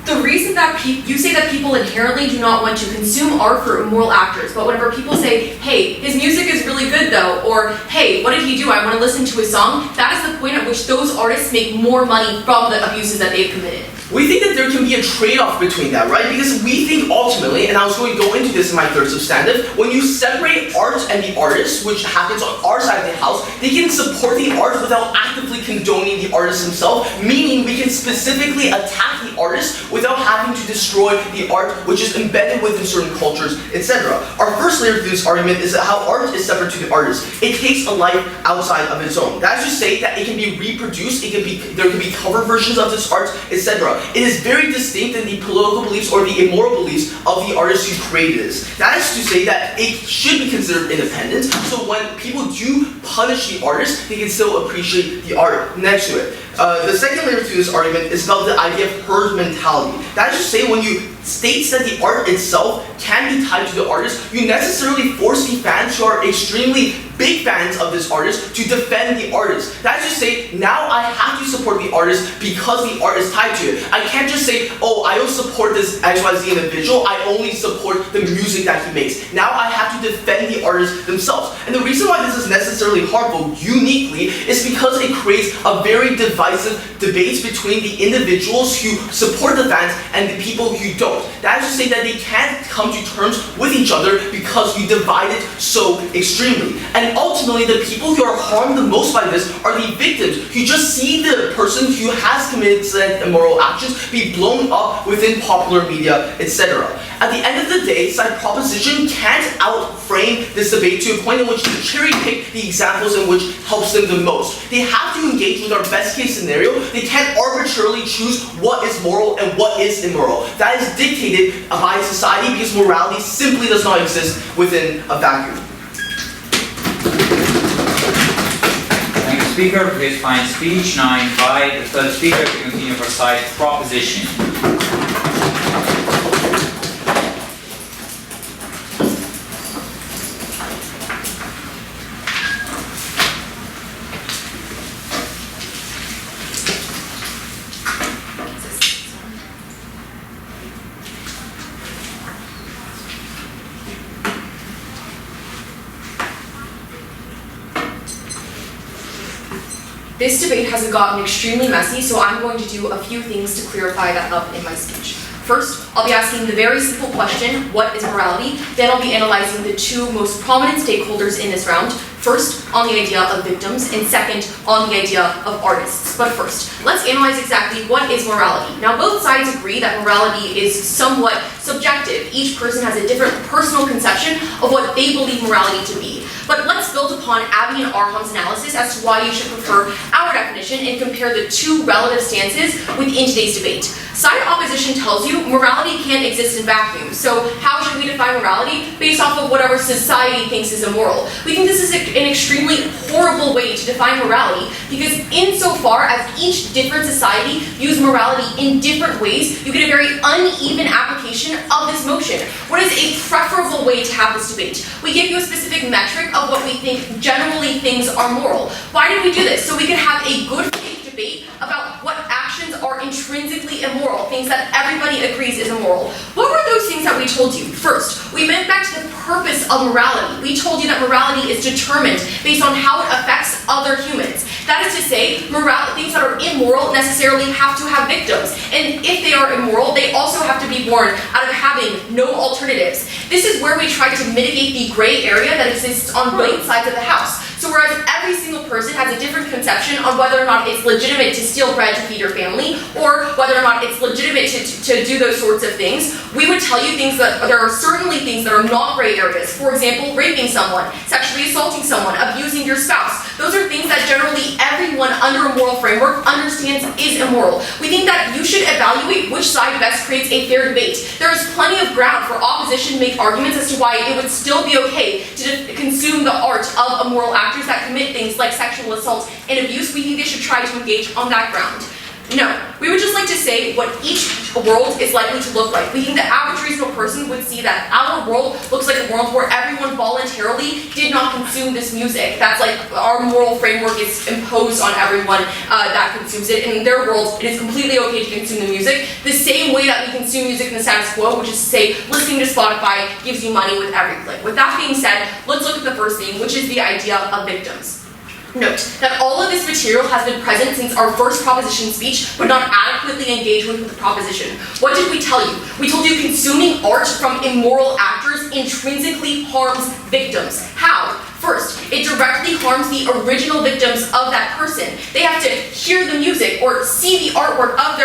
The reason that you say that people inherently do not want to consume art for immoral actors, but whenever people say, hey, his music is really good though, or hey, what did he do? I want to listen to his song, that is the point at which those artists make more money from the abuses that they've committed. We think that there can be a trade-off between that, right? Because we think ultimately, and I was going to go into this in my third substantive, when you separate art and the artist, which happens on our side of the house, they can support the art without actively condoning the artist himself, meaning we can specifically attack the artist without having to destroy the art which is embedded within certain cultures, etc. Our first layer to this argument is that how art is separate to the artist. It takes a life outside of its own. That is to say that it can be reproduced, there can be cover versions of this art, etc. It is very distinct in the political beliefs or the immoral beliefs of the artist who created this. That is to say that it should be considered independent, so when people do punish the artist, they can still appreciate the art next to it. The second layer to this argument is about the idea of herd mentality. That is to say, when you state that the art itself can be tied to the artist, you necessarily force the fans who are extremely big fans of this artist to defend the artist. That is to say, now I have to support the artist because the art is tied to it. I can't just say, oh, I don't support this XYZ individual, I only support the music that he makes. Now I have to defend the artists themselves. And the reason why this is necessarily harmful, uniquely, is because it creates a very divisive debate between the individuals who support the fans and the people who don't. That is to say that they can't come to terms with each other because you divide it so extremely. And ultimately, the people who are harmed the most by this are the victims, who just see the person who has committed said immoral actions be blown up within popular media, etc. At the end of the day, side proposition can't outframe this debate to a point in which they cherry pick the examples in which helps them the most. They have to engage with our best case scenario. They can't arbitrarily choose what is moral and what is immoral. That is dictated by society because morality simply does not exist within a vacuum. Thank you, speaker, for his fine speech. Now I invite the third speaker to continue for side proposition. This debate has gotten extremely messy, so I'm going to do a few things to clarify that up in my speech. First, I'll be asking the very simple question, what is morality? Then I'll be analyzing the two most prominent stakeholders in this round. First, on the idea of victims, and second, on the idea of artists. But first, let's analyze exactly what is morality. Now, both sides agree that morality is somewhat subjective. Each person has a different personal conception of what they believe morality to be. But let's build upon Abby and Arham's analysis as to why you should prefer our definition and compare the two relative stances within today's debate. Side opposition tells you morality can't exist in vacuum. So how should we define morality? Based off of whatever society thinks is immoral. We think this is an extremely horrible way to define morality because insofar as each different society views morality in different ways, you get a very uneven application of this motion. What is a preferable way to have this debate? We give you a specific metric of what we think generally things are moral. Why did we do this? So we could have a good faith debate about what actions are intrinsically immoral, things that everybody agrees is immoral. What were those things that we told you? First, we went back to the purpose of morality. We told you that morality is determined based on how it affects other humans. That is to say, things that are immoral necessarily have to have victims. And if they are immoral, they also have to be born out of having no alternatives. This is where we try to mitigate the gray area that exists on both sides of the house. So whereas every single person has a different conception on whether or not it's legitimate to steal bread to feed your family, or whether or not it's legitimate to do those sorts of things, we would tell you things that there are certainly things that are not gray areas. For example, raping someone, sexually assaulting someone, abusing your spouse. Those are things that generally everyone under a moral framework understands is immoral. We think that you should evaluate which side best creates a fair debate. There is plenty of ground for opposition to make arguments as to why it would still be okay to consume the art of immoral actors that commit things like sexual assault and abuse. We think they should try to engage on that ground. No, we would just like to say what each world is likely to look like. We think the average reasonable person would see that our world looks like a world where everyone voluntarily did not consume this music. That's like our moral framework is imposed on everyone that consumes it. In their world, it is completely okay to consume the music, the same way that we consume music in the status quo, which is to say, listening to Spotify gives you money with every click. With that being said, let's look at the first thing, which is the idea of victims. Note that all of this material has been present since our first proposition speech, but not adequately engaged with the proposition. What did we tell you? We told you consuming art from immoral actors intrinsically harms victims. How? First, it directly harms the original victims of that person. They have to hear the music or see the artwork of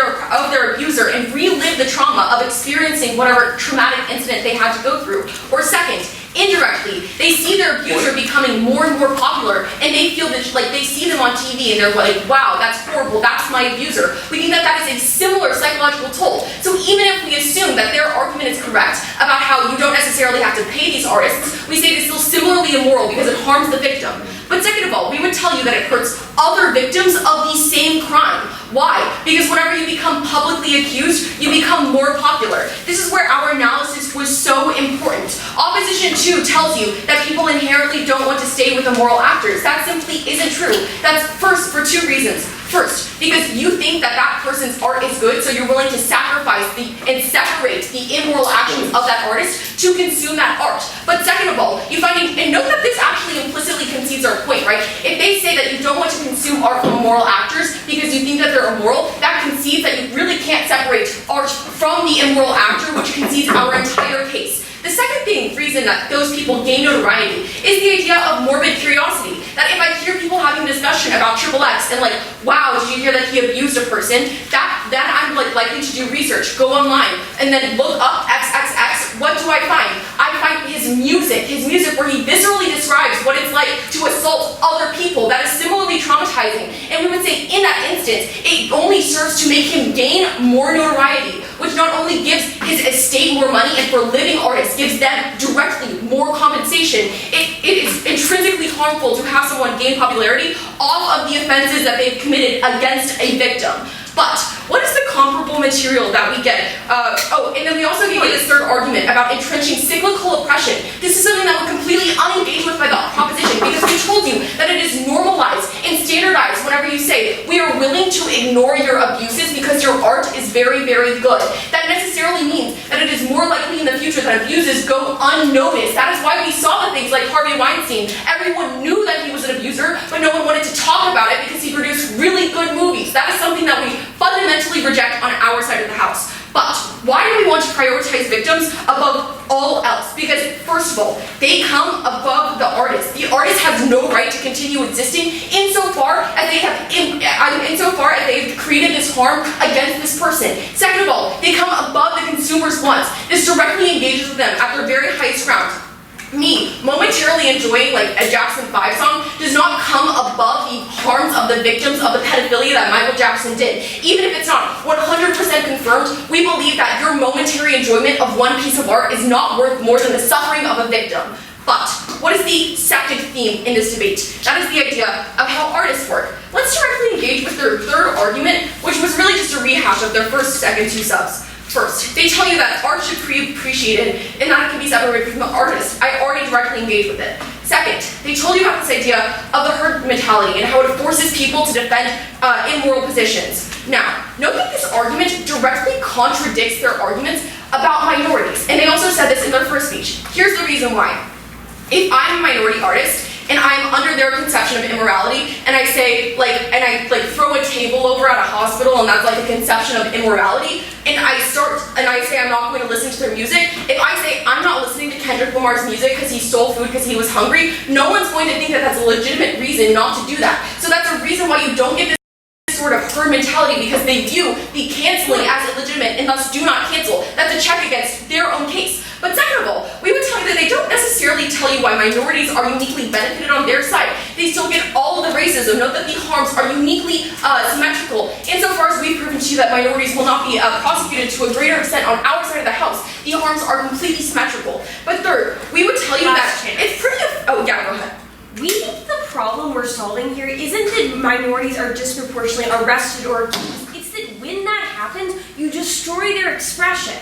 their abuser and relive the trauma of experiencing whatever traumatic incident they had to go through. Or second, indirectly, they see their abuser becoming more and more popular, and they feel that, like, they see them on TV and they're like, wow, that's horrible, that's my abuser. We think that that is a similar psychological toll. So even if we assume that their argument is correct about how you don't necessarily have to pay these artists, we say it's still similarly immoral because it harms the victim. But second of all, we would tell you that it hurts other victims of the same crime. Why? Because whenever you become publicly accused, you become more popular. This is where our analysis was so important. Opposition 2 tells you that people inherently don't want to stay with the moral actors. That simply isn't true. That's first for 2 reasons. First, because you think that that person's art is good, so you're willing to sacrifice and separate the immoral actions of that artist to consume that art. But second of all, you find, and note that this actually implicitly concedes our point, right? If they say that you don't want to consume art from moral actors because you think that they're immoral, that concedes that you really can't separate art from the immoral actor, which concedes our entire case. The second reason that those people gain notoriety is the idea of morbid curiosity. That if I hear people having a discussion about XXX and like, wow, did you hear that he abused a person? Then I'm like likely to do research, go online, and then look up XXX. What do I find? I find his music where he viscerally describes what it's like to assault other people. That is similarly traumatizing. And we would say in that instance, it only serves to make him gain more notoriety, which not only gives his estate more money and for living artists gives them directly more compensation. It is intrinsically harmful to have someone gain popularity off of the offenses that they've committed against a victim. But what is the comparable material that we get? And then we also gave you this third argument about entrenching cyclical oppression. This is something that we're completely unengaged with by the proposition because we told you that it is normalized and standardized whenever you say we are willing to ignore your abuses because your art is very, very good. That necessarily means that it is more likely in the future that abuses go unnoticed. That is why we saw the things like Harvey Weinstein. Everyone knew that he was an abuser, but no one wanted to talk about it because he produced really good movies. That is something that we fundamentally reject on our side of the house. But why do we want to prioritize victims above all else? Because first of all, they come above the artist. The artist has no right to continue existing insofar as they've created this harm against this person. Second of all, they come above the consumer's wants. This directly engages with them at their very highest ground. Me, momentarily enjoying like a Jackson 5 song does not come above the harms of the victims of the pedophilia that Michael Jackson did. Even if it's not 100% confirmed, we believe that your momentary enjoyment of one piece of art is not worth more than the suffering of a victim. But what is the second theme in this debate? That is the idea of how artists work. Let's directly engage with their third argument, which was really just a rehash of their first, second 2 subs. First, they tell you that art should be appreciated and that it can be separated from the artist. I already directly engaged with it. Second, they told you about this idea of the herd mentality and how it forces people to defend immoral positions. Now, note that this argument directly contradicts their arguments about minorities, and they also said this in their first speech. Here's the reason why. If I'm a minority artist, and I'm under their conception of immorality, and I say, I throw a table over at a hospital, and that's like a conception of immorality, and I say I'm not going to listen to their music, if I say I'm not listening to Kendrick Lamar's music because he stole food because he was hungry, no one's going to think that that's a legitimate reason not to do that. So that's a reason why you don't get this sort of herd mentality because they view the canceling as illegitimate and thus do not cancel. That's a check against their own case. But second of all, we would tell you that they don't necessarily tell you why minorities are uniquely benefited on their side. They still get all of the racism. Note that the harms are uniquely symmetrical. Insofar as we've proven to you that minorities will not be prosecuted to a greater extent on our side of the house, the harms are completely symmetrical. But third, we would tell you that it's pretty. Oh yeah, go ahead. We think the problem we're solving here isn't that minorities are disproportionately arrested or accused. It's that when that happens, you destroy their expression.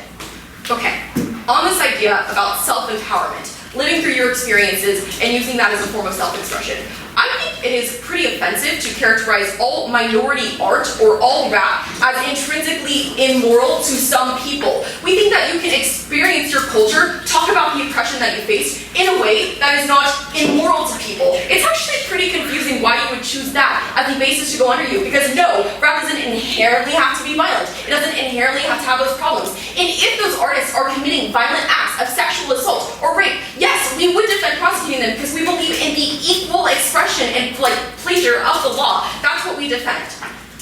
Okay, on this idea about self-empowerment, living through your experiences and using that as a form of self-expression, I think it is pretty offensive to characterize all minority art or all rap as intrinsically immoral to some people. We think that you can experience your culture, talk about the oppression that you face in a way that is not immoral to people. It's actually pretty confusing why you would choose that as the basis to go under you, because no, rap doesn't inherently have to be violent. It doesn't inherently have to have those problems. And if those artists are committing violent acts of sexual assault or rape, yes, we would defend prosecuting them because we believe in the equal expression and pleasure of the law. That's what we defend.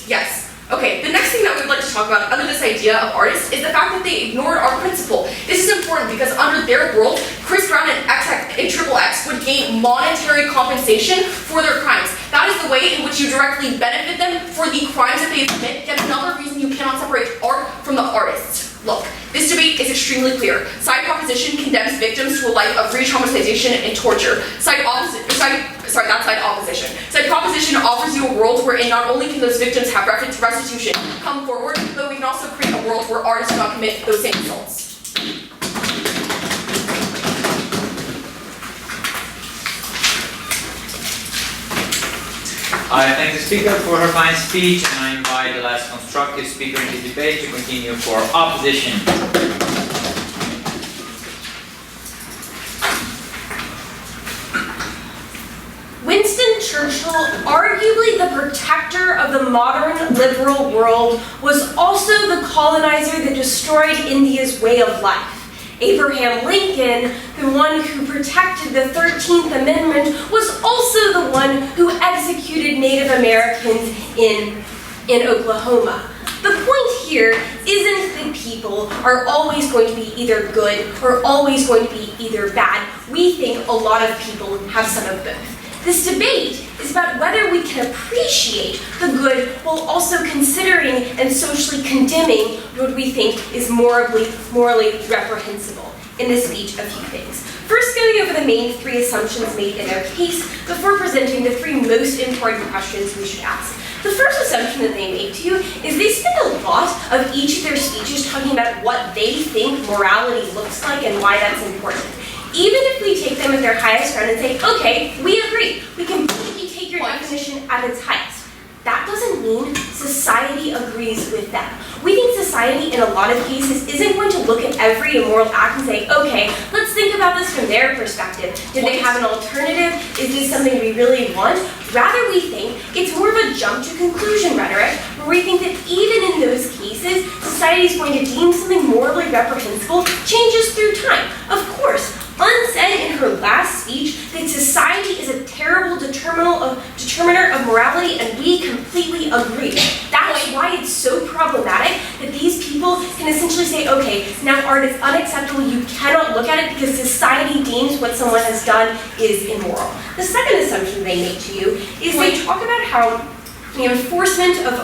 Yes. Okay, the next thing that we would like to talk about under this idea of artists is the fact that they ignored our principle. This is important because under their world, Chris Brown and XXX would gain monetary compensation for their crimes. That is the way in which you directly benefit them for the crimes that they commit. Yet another reason you cannot separate art from the artists. Look, this debate is extremely clear. Side proposition condemns victims to a life of re-traumatization and torture. Side that side opposition. Side proposition offers you a world wherein not only can those victims have restitution come forward, but we can also create a world where artists do not commit those same assaults. I thank the speaker for her fine speech, and I invite the last constructive speaker in this debate to continue for opposition. Winston Churchill, arguably the protector of the modern liberal world, was also the colonizer that destroyed India's way of life. Abraham Lincoln, the one who protected the 13th Amendment, was also the one who executed Native Americans in Oklahoma. The point here isn't that people are always going to be either good or always going to be either bad. We think a lot of people have some of both. This debate is about whether we can appreciate the good while also considering and socially condemning what we think is morally reprehensible. In this speech, a few things. First, going over the main three assumptions made in their case before presenting the three most important questions we should ask. The first assumption that they make to you is they spend a lot of each of their speeches talking about what they think morality looks like and why that's important. Even if we take them at their highest ground and say, okay, we agree, we completely take your definition at its highest, that doesn't mean society agrees with them. We think society, in a lot of cases, isn't going to look at every immoral act and say, okay, let's think about this from their perspective. Did they have an alternative? Is this something we really want? Rather, we think it's more of a jump to conclusion rhetoric, where we think that even in those cases, society is going to deem something morally reprehensible changes through time. Of course, unsaid in her last speech that society is a terrible determiner of morality, and we completely agree. That's why it's so problematic that these people can essentially say, okay, now art is unacceptable, you cannot look at it because society deems what someone has done is immoral. The second assumption they make to you is they talk about how the endorsement of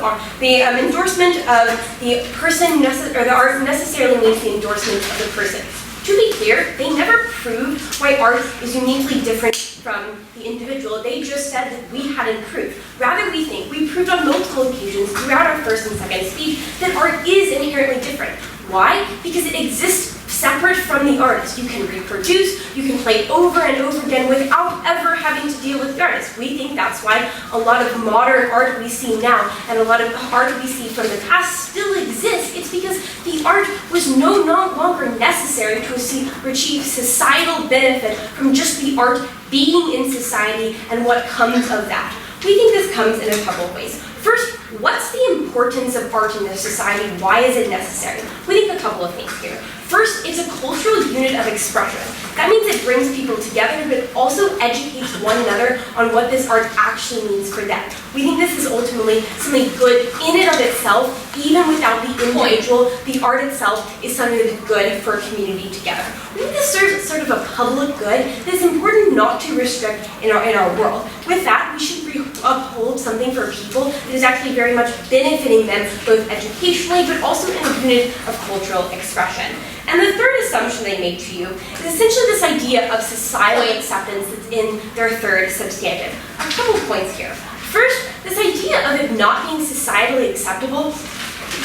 the person, or the art necessarily means the endorsement of the person. To be clear, they never proved why art is uniquely different from the individual. They just said that we hadn't proved. Rather, we think we proved on multiple occasions throughout our first and second speech that art is inherently different. Why? Because it exists separate from the artist. You can reproduce, you can play over and over again without ever having to deal with the artist. We think that's why a lot of modern art we see now and a lot of art we see from the past still exists. It's because the art was no longer necessary to achieve societal benefit from just the art being in society and what comes of that. We think this comes in a couple of ways. First, what's the importance of art in this society? Why is it necessary? We think a couple of things here. First, it's a cultural unit of expression. That means it brings people together, but also educates one another on what this art actually means for them. We think this is ultimately something good in and of itself, even without the individual. The art itself is something that is good for a community together. We think this serves as sort of a public good that is important not to restrict in our world. With that, we should uphold something for people that is actually very much benefiting them both educationally, but also in a unit of cultural expression. And the third assumption they make to you is essentially this idea of societal acceptance that's in their third substantive. A couple points here. First, this idea of it not being societally acceptable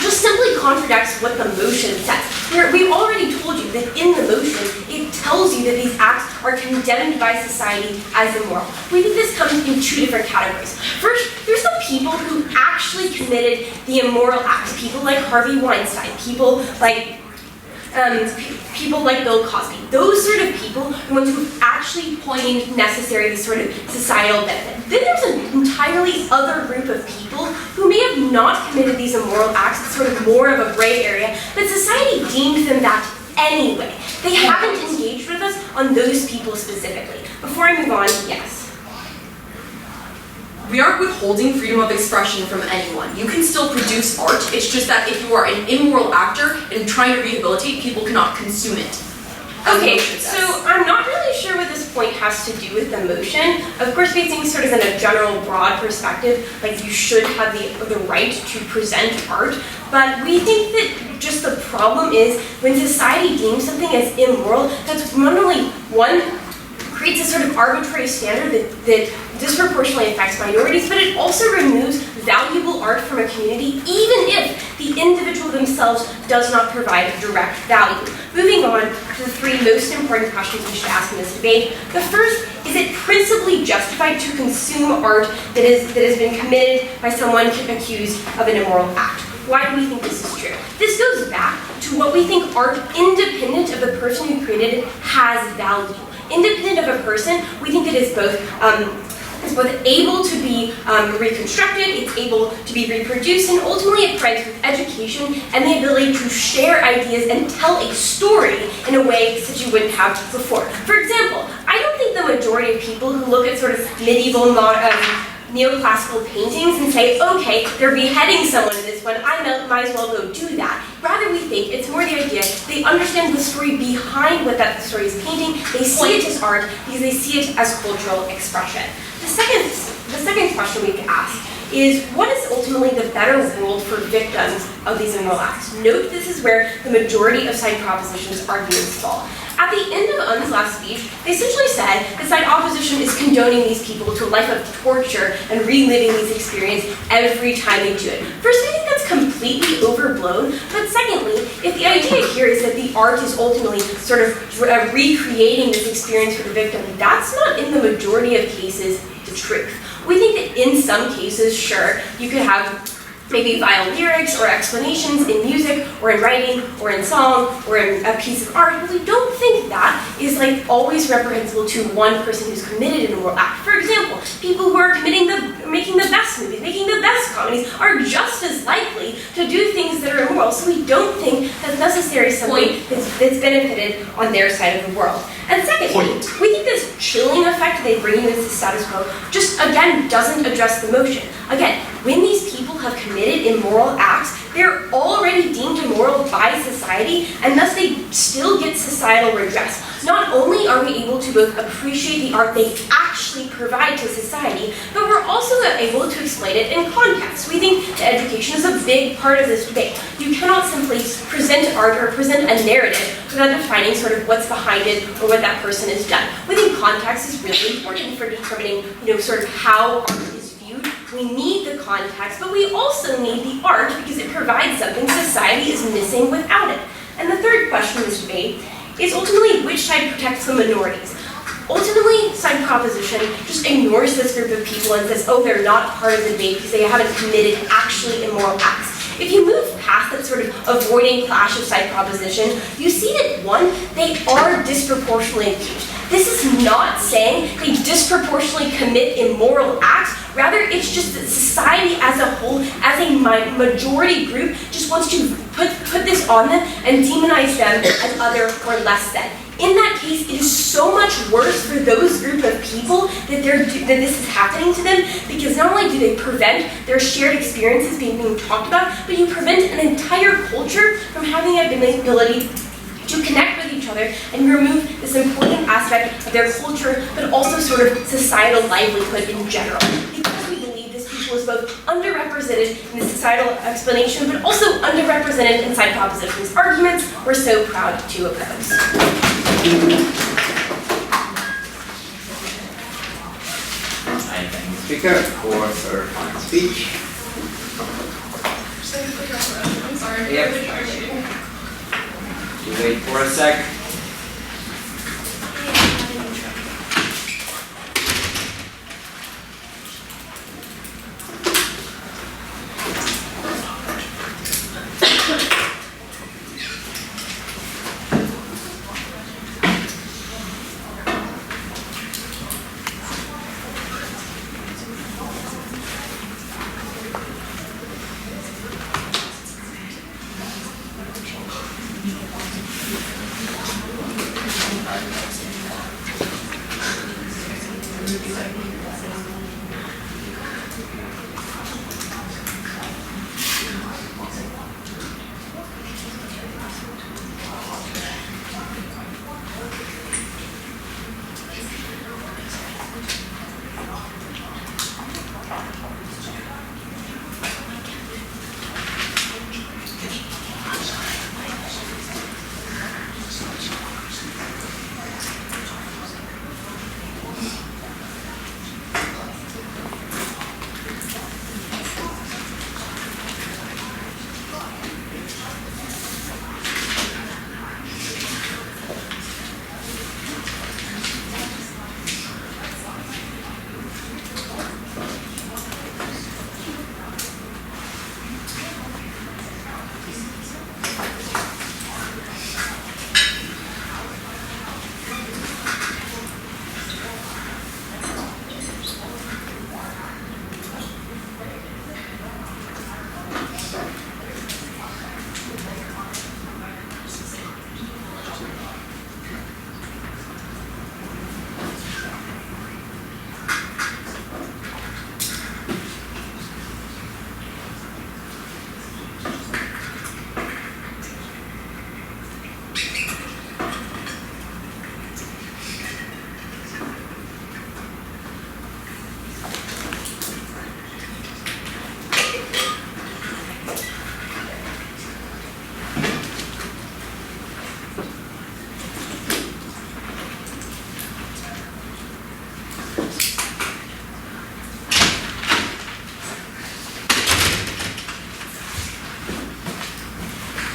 just simply contradicts what the motion says. We've already told you that in the motion, it tells you that these acts are condemned by society as immoral. We think this comes in two different categories. First, there's the people who actually committed the immoral acts. People like Harvey Weinstein, people like Bill Cosby. Those sort of people are the ones who actually deemed necessary this sort of societal benefit. Then there's an entirely other group of people who may have not committed these immoral acts. It's sort of more of a gray area, but society deems them that anyway. They haven't engaged with us on those people specifically. Before I move on, yes. We aren't withholding freedom of expression from anyone. You can still produce art. It's just that if you are an immoral actor and trying to rehabilitate, people cannot consume it. Okay, so I'm not really sure what this point has to do with the motion. Of course, we think sort of in a general, broad perspective, like you should have the right to present art, but we think that just the problem is when society deems something as immoral, that's not only one, creates a sort of arbitrary standard that disproportionately affects minorities, but it also removes valuable art from a community, even if the individual themselves does not provide direct value. Moving on to the three most important questions we should ask in this debate. The first, is it principally justified to consume art that has been committed by someone accused of an immoral act? Why do we think this is true? This goes back to what we think art, independent of the person who created it, has value. Independent of a person, we think it is both able to be reconstructed, it's able to be reproduced, and ultimately it provides with education and the ability to share ideas and tell a story in a way that you wouldn't have before. For example, I don't think the majority of people who look at sort of medieval neoclassical paintings and say, okay, they're beheading someone in this one, I might as well go do that. Rather, we think it's more the idea, they understand the story behind what that story is painting, they see it as art because they see it as cultural expression. The second question we could ask is, what is ultimately the better world for victims of these immoral acts? Note this is where the majority of side propositions arguments fall. At the end of Un's last speech, they essentially said that side opposition is condoning these people to a life of torture and reliving these experiences every time they do it. First, I think that's completely overblown, but secondly, if the idea here is that the art is ultimately sort of recreating this experience for the victim, that's not in the majority of cases the truth. We think that in some cases, sure, you could have maybe vile lyrics or explanations in music or in writing or in song or in a piece of art, but we don't think that is like always reprehensible to one person who's committed an immoral act. For example, people who are making the best movies, making the best comedies are just as likely to do things that are immoral, so we don't think that's necessarily something that's benefited on their side of the world. And secondly, we think this chilling effect they bring into the status quo just, again, doesn't address the motion. Again, when these people have committed immoral acts, they're already deemed immoral by society, and thus they still get societal redress. Not only are we able to both appreciate the art they actually provide to society, but we're also able to explain it in context. We think that education is a big part of this debate. You cannot simply present art or present a narrative without defining sort of what's behind it or what that person has done. We think context is really important for determining, sort of how art is viewed. We need the context, but we also need the art because it provides something society is missing without it. And the third question in this debate is ultimately which side protects the minorities. Ultimately, side proposition just ignores this group of people and says, oh, they're not part of the debate because they haven't committed actually immoral acts. If you move past that sort of avoiding clash of side proposition, you see that one, they are disproportionately accused. This is not saying they disproportionately commit immoral acts. Rather, it's just that society as a whole, as a majority group, just wants to put this on them and demonize them as other or less than. In that case, it is so much worse for those group of people that this is happening to them, because not only do they prevent their shared experiences being talked about, but you prevent an entire culture from having the ability to connect with each other and remove this important aspect of their culture, but also sort of societal livelihood in general. Because we believe this people is both underrepresented in the societal explanation, but also underrepresented in side propositions arguments, we're so proud to oppose. I thank the speaker for her final speech. I'm sorry. Yep. You wait for a sec.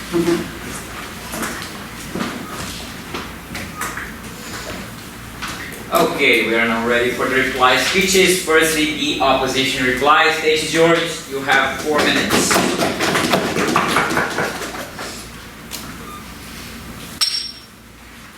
Okay, we are now ready for the reply speeches. Firstly, the opposition reply. Stage is yours. You have 4 minutes.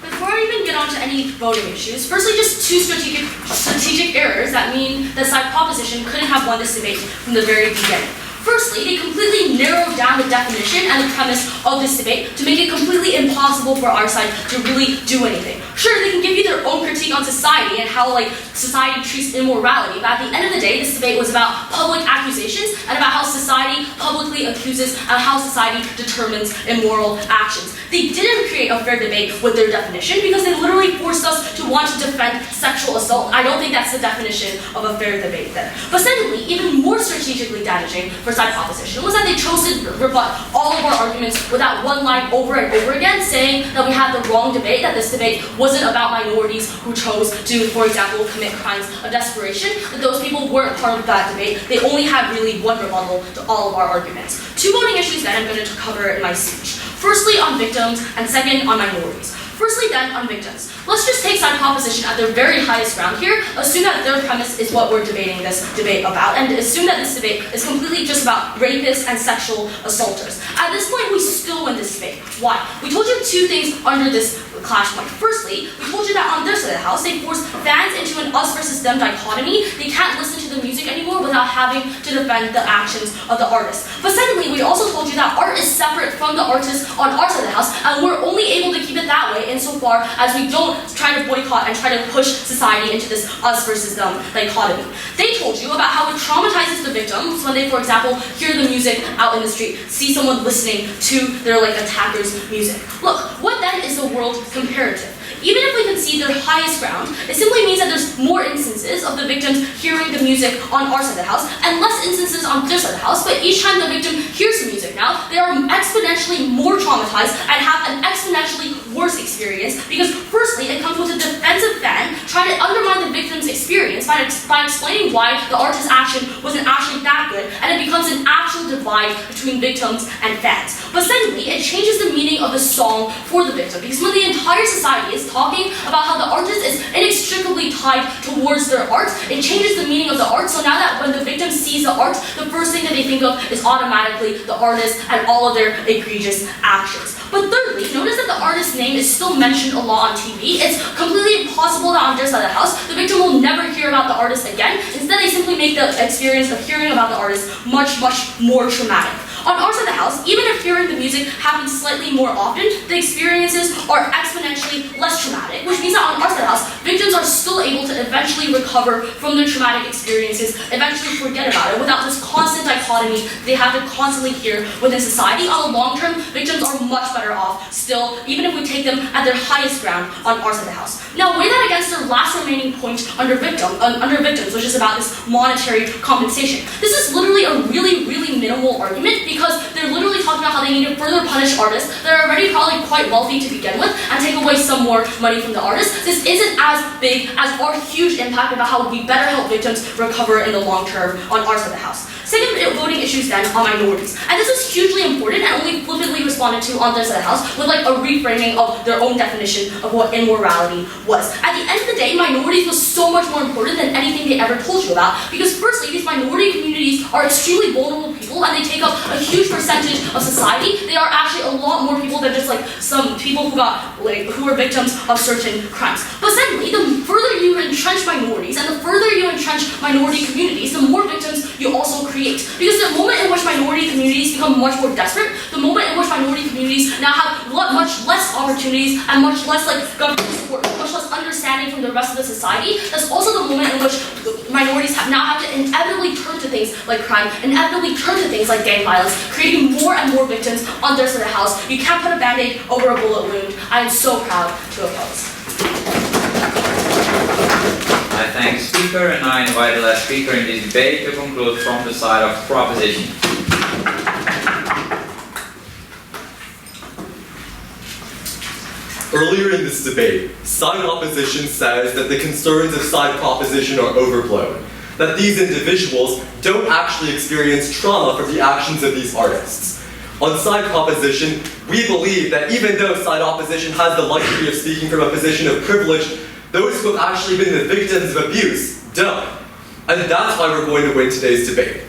Before I even get on to any voting issues, firstly just two strategic errors that mean the side proposition couldn't have won this debate from the very beginning. Firstly, they completely narrowed down the definition and the premise of this debate to make it completely impossible for our side to really do anything. Sure, they can give you their own critique on society and how society treats immorality, but at the end of the day, this debate was about public accusations and about how society publicly accuses and how society determines immoral actions. They didn't create a fair debate with their definition because they literally forced us to want to defend sexual assault. I don't think that's the definition of a fair debate then. But secondly, even more strategically damaging for side proposition was that they chose to rebut all of our arguments with that one line over and over again, saying that we had the wrong debate, that this debate wasn't about minorities who chose to, for example, commit crimes of desperation, that those people weren't part of that debate. They only had really one rebuttal to all of our arguments. Two voting issues that I'm going to cover in my speech. Firstly, on victims, and second, on minorities. Firstly then, on victims. Let's just take side proposition at their very highest ground here, assume that their premise is what we're debating this debate about, and assume that this debate is completely just about rapists and sexual assaulters. At this point, we still win this debate. Why? We told you two things under this clash point. Firstly, we told you that on their side of the house, they force fans into an us versus them dichotomy. They can't listen to the music anymore without having to defend the actions of the artist. But secondly, we also told you that art is separate from the artist on our side of the house, and we're only able to keep it that way insofar as we don't try to boycott and try to push society into this us versus them dichotomy. They told you about how it traumatizes the victims when they, for example, hear the music out in the street, see someone listening to their attackers' music. Look, what then is the world comparative? Even if we concede their highest ground, it simply means that there's more instances of the victims hearing the music on our side of the house and less instances on their side of the house, but each time the victim hears the music now, they are exponentially more traumatized and have an exponentially worse experience because firstly, it comes with a defensive fan trying to undermine the victim's experience by explaining why the artist's action wasn't actually that good, and it becomes an actual divide between victims and fans. But secondly, it changes the meaning of the song for the victim because when the entire society is talking about how the artist is inextricably tied towards their art, it changes the meaning of the art. So now that when the victim sees the art, the first thing that they think of is automatically the artist and all of their egregious actions. But thirdly, notice that the artist's name is still mentioned a lot on TV. It's completely impossible that on their side of the house, the victim will never hear about the artist again. Instead, they simply make the experience of hearing about the artist much, much more traumatic. On our side of the house, even if hearing the music happens slightly more often, the experiences are exponentially less traumatic, which means that on our side of the house, victims are still able to eventually recover from their traumatic experiences, eventually forget about it, without this constant dichotomy they have to constantly hear within society. On the long term, victims are much better off still, even if we take them at their highest ground on our side of the house. Now, weigh that against their last remaining point under victims, which is about this monetary compensation. This is literally a really, really minimal argument because they're literally talking about how they need to further punish artists that are already probably quite wealthy to begin with and take away some more money from the artists. This isn't as big as our huge impact about how we better help victims recover in the long term on our side of the house. Second voting issues then on minorities. And this is hugely important and only flippantly responded to on their side of the house with a reframing of their own definition of what immorality was. At the end of the day, minorities was so much more important than anything they ever told you about because firstly, these minority communities are extremely vulnerable people and they take up a huge percentage of society. They are actually a lot more people than just some people who were victims of certain crimes. But secondly, the further you entrench minorities and the further you entrench minority communities, the more victims you also create. Because the moment in which minority communities become much more desperate, the moment in which minority communities now have much less opportunities and much less government support, much less understanding from the rest of the society, that's also the moment in which minorities now have to inevitably turn to things like crime, inevitably turn to things like gang violence, creating more and more victims on their side of the house. You can't put a band-aid over a bullet wound. I am so proud to oppose. I thank the speaker and I invite the last speaker in this debate to conclude from the side of proposition. Earlier in this debate, side opposition says that the concerns of side proposition are overblown, that these individuals don't actually experience trauma from the actions of these artists. On side proposition, we believe that even though side opposition has the luxury of speaking from a position of privilege, those who have actually been the victims of abuse don't. And that's why we're going to win today's debate.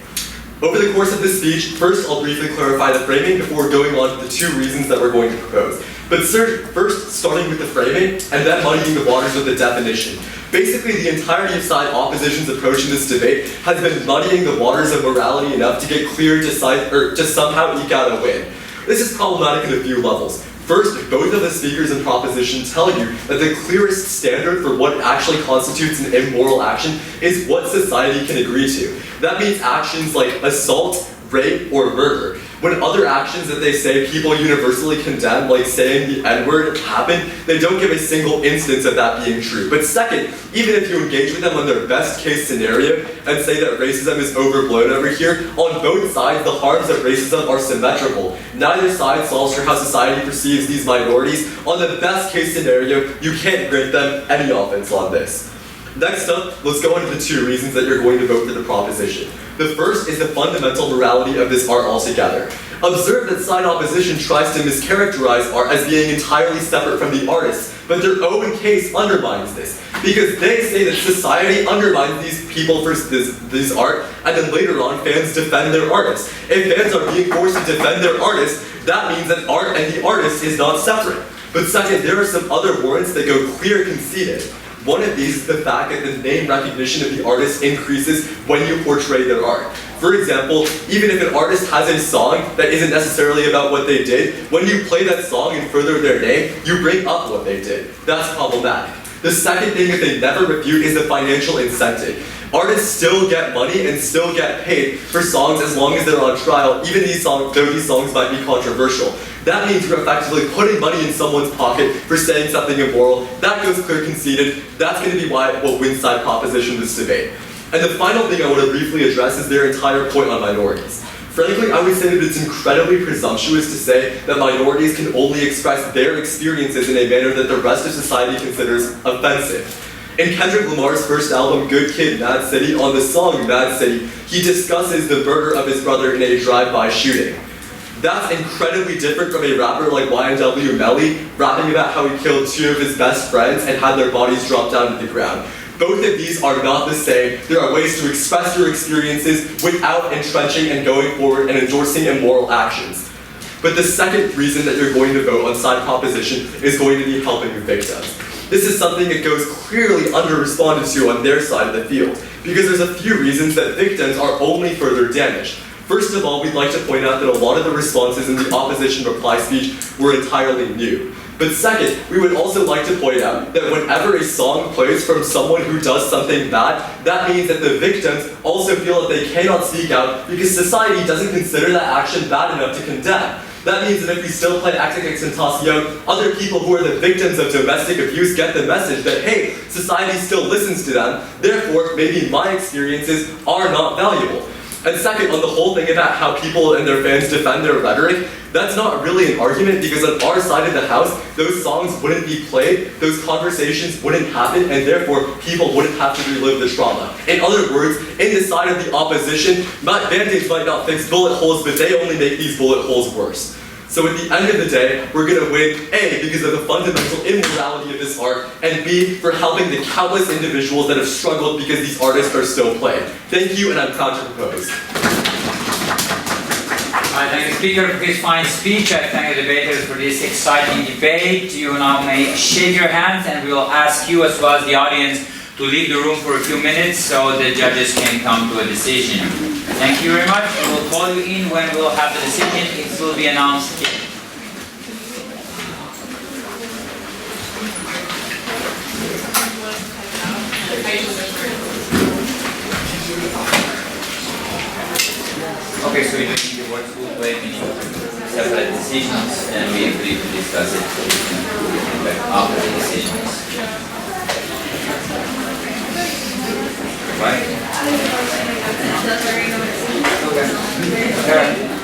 Over the course of this speech, first I'll briefly clarify the framing before going on to the two reasons that we're going to propose. But first, starting with the framing, and then muddying the waters with the definition. Basically, the entirety of side opposition's approach in this debate has been muddying the waters of morality enough to get clear to somehow eke out a win. This is problematic at a few levels. First, both of the speakers in proposition tell you that the clearest standard for what actually constitutes an immoral action is what society can agree to. That means actions like assault, rape, or murder. When other actions that they say people universally condemn, like saying the N-word, happen, they don't give a single instance of that being true. But second, even if you engage with them on their best case scenario and say that racism is overblown over here, on both sides the harms of racism are symmetrical. Neither side solves for how society perceives these minorities. On the best case scenario, you can't grant them any offense on this. Next up, let's go into the two reasons that you're going to vote for the proposition. The first is the fundamental morality of this art altogether. Observe that side opposition tries to mischaracterize art as being entirely separate from the artist, but their own case undermines this, because they say that society undermines these people for this art, and then later on fans defend their artists. If fans are being forced to defend their artists, that means that art and the artist is not separate. But second, there are some other warrants that go clear conceded. One of these is the fact that the name recognition of the artist increases when you portray their art. For example, even if an artist has a song that isn't necessarily about what they did, when you play that song and further their name, you bring up what they did. That's problematic. The second thing that they never refute is the financial incentive. Artists still get money and still get paid for songs as long as they're on trial, even though these songs might be controversial. That means you're effectively putting money in someone's pocket for saying something immoral. That goes clear conceded. That's going to be what wins side proposition this debate. And the final thing I want to briefly address is their entire point on minorities. Frankly, I would say that it's incredibly presumptuous to say that minorities can only express their experiences in a manner that the rest of society considers offensive. In Kendrick Lamar's first album, Good Kid, Mad City, on the song Mad City, he discusses the murder of his brother in a drive-by shooting. That's incredibly different from a rapper like YNW Melly, rapping about how he killed two of his best friends and had their bodies dropped down to the ground. Both of these are not the same. There are ways to express your experiences without entrenching and going forward and endorsing immoral actions. But the second reason that you're going to vote on side proposition is going to be helping your victims. This is something that goes clearly under-responded to on their side of the field, because there's a few reasons that victims are only further damaged. First of all, we'd like to point out that a lot of the responses in the opposition reply speech were entirely new. But second, we would also like to point out that whenever a song plays from someone who does something bad, that means that the victims also feel that they cannot speak out because society doesn't consider that action bad enough to condemn. That means that if we still play XXXTentacion, other people who are the victims of domestic abuse get the message that, hey, society still listens to them, therefore maybe my experiences are not valuable. And second, on the whole thing about how people and their fans defend their rhetoric, that's not really an argument because on our side of the house, those songs wouldn't be played, those conversations wouldn't happen, and therefore people wouldn't have to relive the trauma. In other words, in the side of the opposition, Band-Aids might not fix bullet holes, but they only make these bullet holes worse. So at the end of the day, we're going to win, A, because of the fundamental immorality of this art, and B, for helping the countless individuals that have struggled because these artists are still played. Thank you, and I'm proud to propose. I thank the speaker for his fine speech. I thank the debaters for this exciting debate. You now may shake your hands, and we will ask you as well as the audience to leave the room for a few minutes so the judges can come to a decision. Thank you very much. We will call you in when we will have the decision. It will be announced here. Okay, so we don't need the word school play, we need separate decisions, and we agree to discuss it so we can come back after the decisions. Right? Okay.